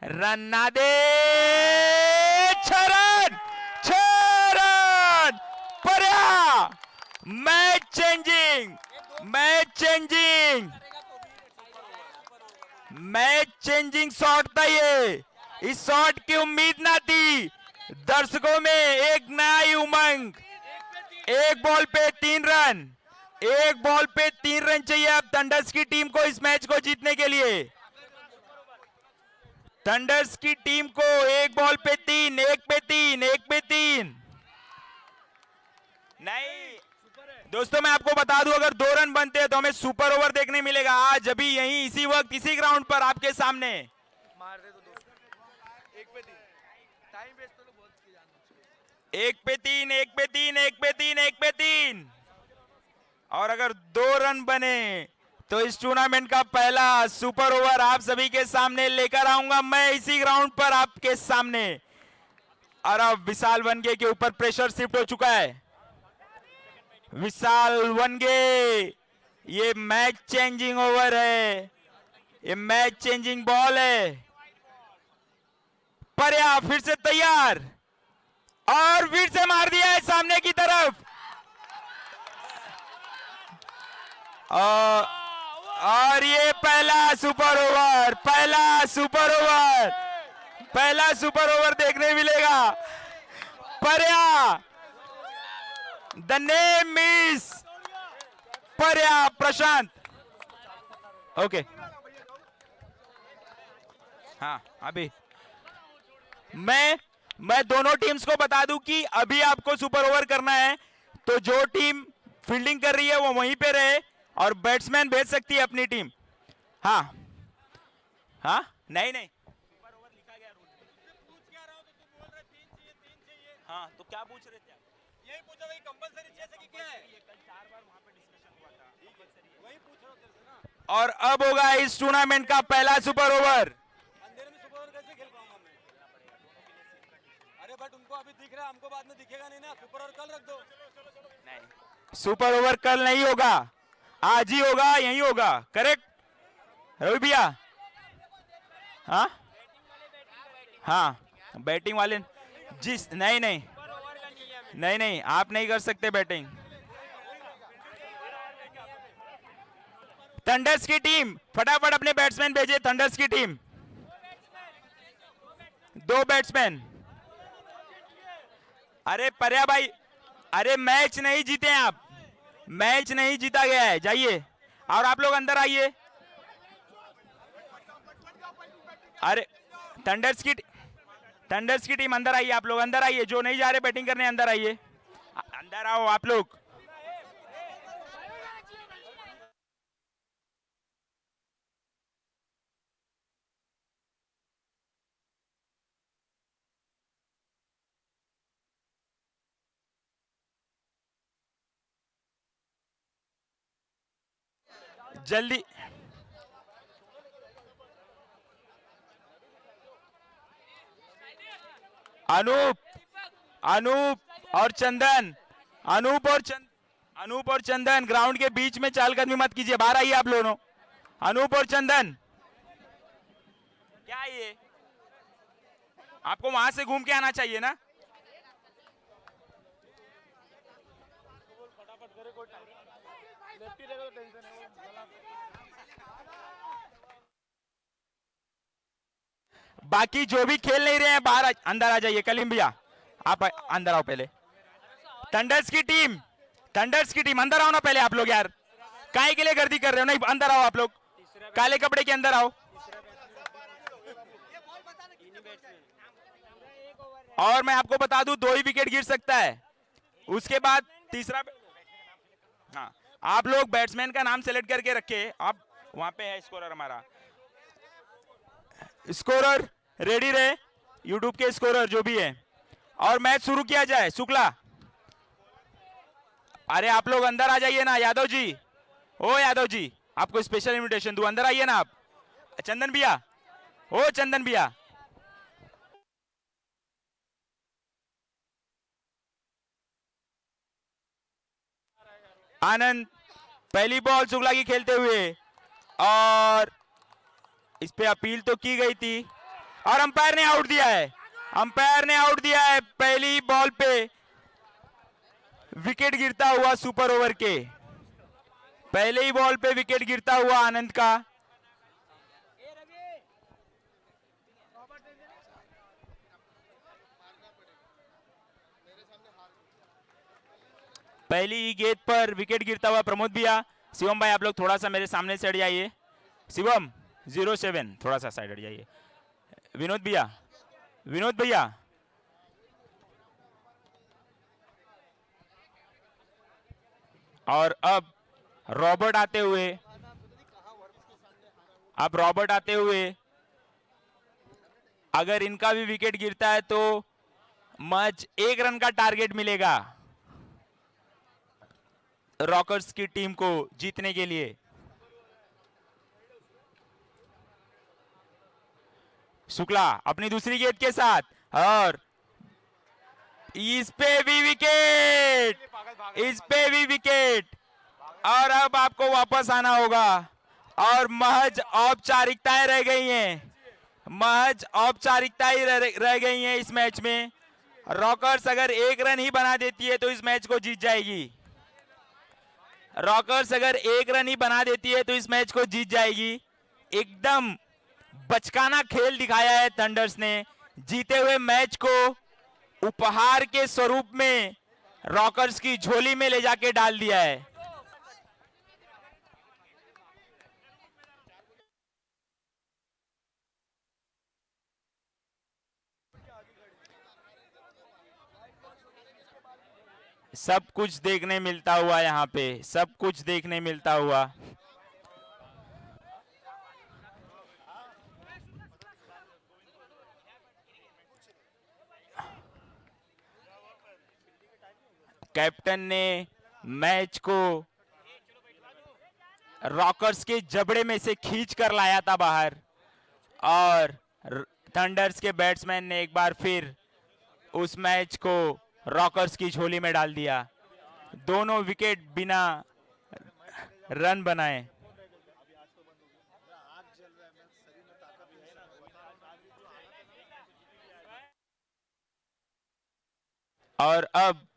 रन ना दे, 6 रन, 6 रन। पर्या, match changing, match changing, match changing shot था ये। इस शॉट की उम्मीद ना थी, दर्शकों में एक नया उमंग। एक बॉल पे 3 रन, एक बॉल पे 3 रन चाहिए अब थंडर्स की टीम को इस मैच को जीतने के लिए। थंडर्स की टीम को एक बॉल पे 3, एक पे 3, एक पे 3। नहीं दोस्तों, मैं आपको बता दूं, अगर 2 रन बनते हैं तो हमें सुपर ओवर देखने मिलेगा आज, अभी यहीं इसी वक्त इसी ग्राउंड पर आपके सामने।
मार दे तो 2 1 पे 3 टाइम वेस्ट तो बहुत की जान मुझको।
1 पे 3, 1 पे 3, 1 पे 3, 1 पे 3। और अगर 2 रन बने तो इस टूर्नामेंट का पहला सुपर ओवर आप सभी के सामने लेकर आऊंगा मैं इसी ग्राउंड पर आपके सामने। और अब विशाल वनगे के ऊपर प्रेशर शिफ्ट हो चुका है। विशाल वनगे, ये मैच चेंजिंग ओवर है, ये मैच चेंजिंग बॉल है। पर्या फिर से तैयार और फिर से मार दिया है सामने की तरफ। और ये पहला सुपर ओवर, पहला सुपर ओवर, पहला सुपर ओवर देखने मिलेगा। पर्या, द नेम इज पर्या प्रशांत। ओके, हाँ अभी मैं दोनों टीम्स को बता दूं कि अभी आपको सुपर ओवर करना है तो जो टीम फील्डिंग कर रही है वो वहीं पे रहे और बैट्समैन भेज सकती है अपनी टीम। हाँ हाँ, नहीं नहीं, सुपर ओवर लिखा गया रूल में। पूछ क्या रहा हूं तो तुम बोल रहे 3 चाहिए, 3 चाहिए। हाँ तो क्या पूछ रहे थे आप?
यही पूछा था कि कंपलसरी चाहिए कि क्या है।
कल 4 बार वहां पे डिस्कशन हुआ था, कंपलसरी है।
वही पूछ रहा हूं तेरे से ना।
और अब होगा इस टूर्नामेंट का पहला सुपर ओवर।
अंधेरे में सुपर ओवर कैसे खेल पाऊंगा मैं? अरे बट उनको अभी दिख रहा है, हमको बाद में दिखेगा नहीं ना। सुपर ओवर कल रख दो।
नहीं, सुपर ओवर कल नहीं होगा, आज ही होगा, यही होगा। करेक्ट रवि भैया? हाँ हाँ, बैटिंग वाले जिस नहीं नहीं नहीं नहीं, आप नहीं कर सकते बैटिंग। थंडर्स की टीम फटाफट अपने बैट्समैन भेजे। थंडर्स की टीम 2 बैट्समैन। अरे पर्या भाई, अरे मैच नहीं जीते हैं आप, मैच नहीं जीता गया है, जाइए। और आप लोग अंदर आइए। अरे थंडर्स की टीम अंदर आइए, आप लोग अंदर आइए, जो नहीं जा रहे बैटिंग करने अंदर आइए, अंदर आओ आप लोग। जल्दी अनूप, अनूप और चंदन, अनूप और चंदन ग्राउंड के बीच में चालकदमी मत कीजिए, बाहर आइए आप लोगों। अनूप और चंदन, क्या ये आपको वहां से घूम के आना चाहिए ना। बाकी जो भी खेल नहीं रहे हैं बाहर अंदर आ जाइए। कलीम भैया आप अंदर आओ पहले। थंडर्स की टीम अंदर आओ ना पहले आप लोग यार, काहे के लिए गर्दी कर रहे हो? नहीं अंदर आओ आप लोग, काले कपड़े के अंदर आओ। और मैं आपको बता दूं 2 ही विकेट गिर सकता है, उसके बाद तीसरा। हाँ, आप लोग बैट्समैन का नाम सेलेक्ट करके रखे, आप वहां पे है स्कोरर हमारा, स्कोरर रेडी रहे, यूट्यूब के स्कोरर जो भी है। और मैच शुरू किया जाए। शुक्ला, अरे आप लोग अंदर आ जाइए ना। यादव जी, ओ यादव जी, आपको स्पेशल इनविटेशन दूं, अंदर आइए ना आप। चंदन भैया, ओ चंदन भैया, आनंद, पहली बॉल शुक्ला की खेलते हुए, और इस पे अपील तो की गई थी और अंपायर ने आउट दिया है, अंपायर ने आउट दिया है। पहली बॉल पे विकेट गिरता हुआ सुपर ओवर के, पहले ही बॉल पे विकेट गिरता हुआ आनंद का। पहली ही गेंद पर विकेट गिरता हुआ प्रमोद भैया। शिवम भाई आप लोग थोड़ा सा मेरे सामने से हट जाइए। शिवम 07 थोड़ा सा साइड हट जाइए। विनोद भैया, विनोद भैया और अब रॉबर्ट आते हुए, अब रॉबर्ट आते हुए अगर इनका भी विकेट गिरता है तो मैच 1 रन का टारगेट मिलेगा रॉकर्स की टीम को जीतने के लिए। शुक्ला अपनी दूसरी गेंद के साथ, और इस पे भी विकेट, इस पे भी विकेट। और अब आपको वापस आना होगा और महज औपचारिकताएं रह गई हैं, महज औपचारिकताएं रह गई हैं इस मैच में। रॉकर्स अगर 1 रन ही बना देती है तो इस मैच को जीत जाएगी। रॉकर्स अगर 1 रन ही बना देती है तो इस मैच को जीत जाएगी। एकदम बचकाना खेल दिखाया है थंडर्स ने, जीते हुए मैच को उपहार के स्वरूप में रॉकर्स की झोली में ले जाके डाल दिया है। सब कुछ देखने मिलता हुआ, यहाँ पे सब कुछ देखने मिलता हुआ। कैप्टन ने मैच को रॉकर्स के जबड़े में से खींच कर लाया था बाहर, और थंडर्स के बैट्समैन ने एक बार फिर उस मैच को रॉकर्स की झोली में डाल दिया। दोनों विकेट बिना रन बनाए। और अब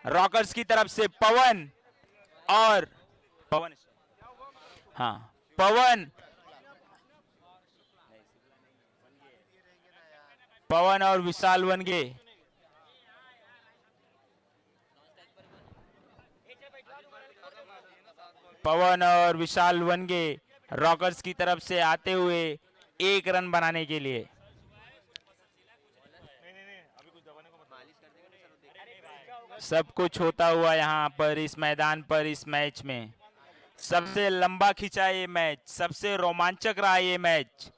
रॉकर्स की तरफ से पवन और पवन, हाँ पवन, पवन और विशाल वनगे, पवन और विशाल वनगे रॉकर्स की तरफ से आते हुए 1 रन बनाने के लिए। सब कुछ होता हुआ यहाँ पर इस मैदान पर, इस मैच में सबसे लंबा खिंचा ये मैच, सबसे रोमांचक रहा ये मैच।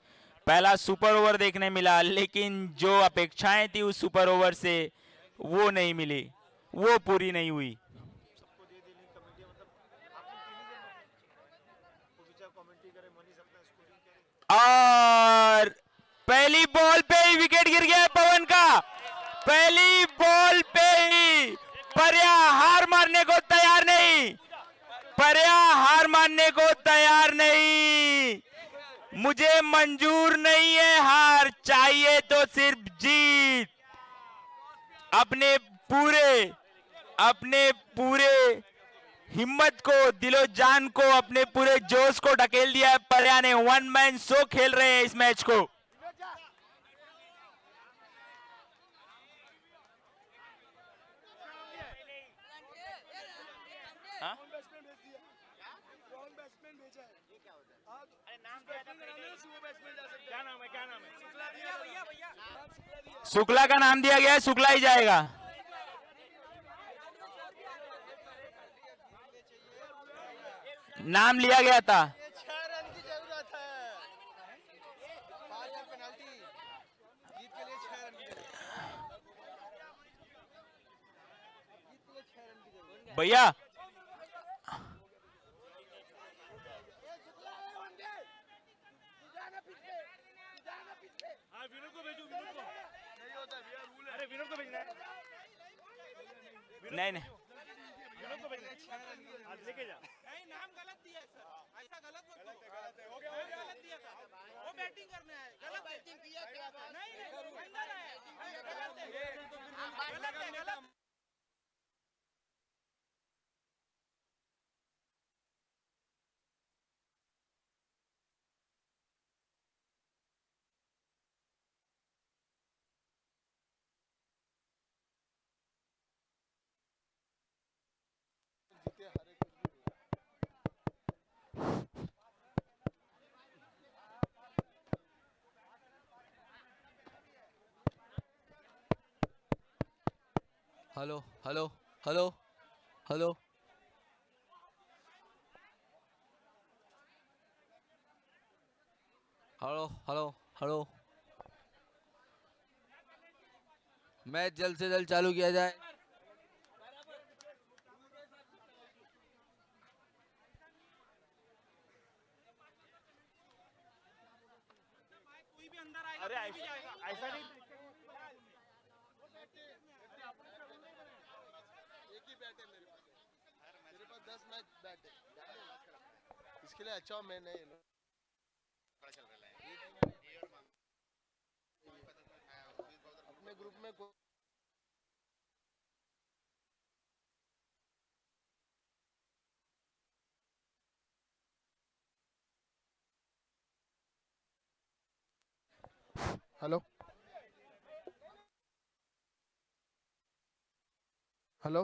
पहला सुपर ओवर देखने मिला, लेकिन जो अपेक्षाएं थी उस सुपर ओवर से वो नहीं मिली, वो पूरी नहीं हुई। और पहली बॉल पे ही विकेट गिर गया पवन का, पहली बॉल पे ही। पर्या हार मानने को तैयार नहीं, पर्या हार मानने को तैयार नहीं। मुझे मंजूर नहीं है हार, चाहिए तो सिर्फ जीत। अपने पूरे हिम्मत को, दिलो जान को, अपने पूरे जोश को ढकेल दिया है पर्या ने। 1 मैन शो खेल रहे हैं इस मैच को। शुक्ला का नाम दिया गया है, शुक्ला ही जाएगा। नाम लिया गया था।
6 रन की जरूरत है, 5 पेनल्टी, जीत के लिए 6 रन की जरूरत।
भैया नहीं नहीं,
लेके जा, नहीं नाम गलत दिया है सर, ऐसा
गलत मत दो। गलत दिया था, वो बैटिंग करने आए, गलत बैटिंग किया क्या? नहीं अंदर है, गलत है, गलत है, गलत।
Hello hello hello hello hello hello hello match जल्द से जल्द चालू किया जाए।
कोई भी अंदर आएगा, कोई भी जाएगा।
ऐसा नहीं
एक ही बैट है मेरे पास 10 मैच बैट है, इसके लिए अच्छा मैं नहीं अपने ग्रुप में हेलो हेलो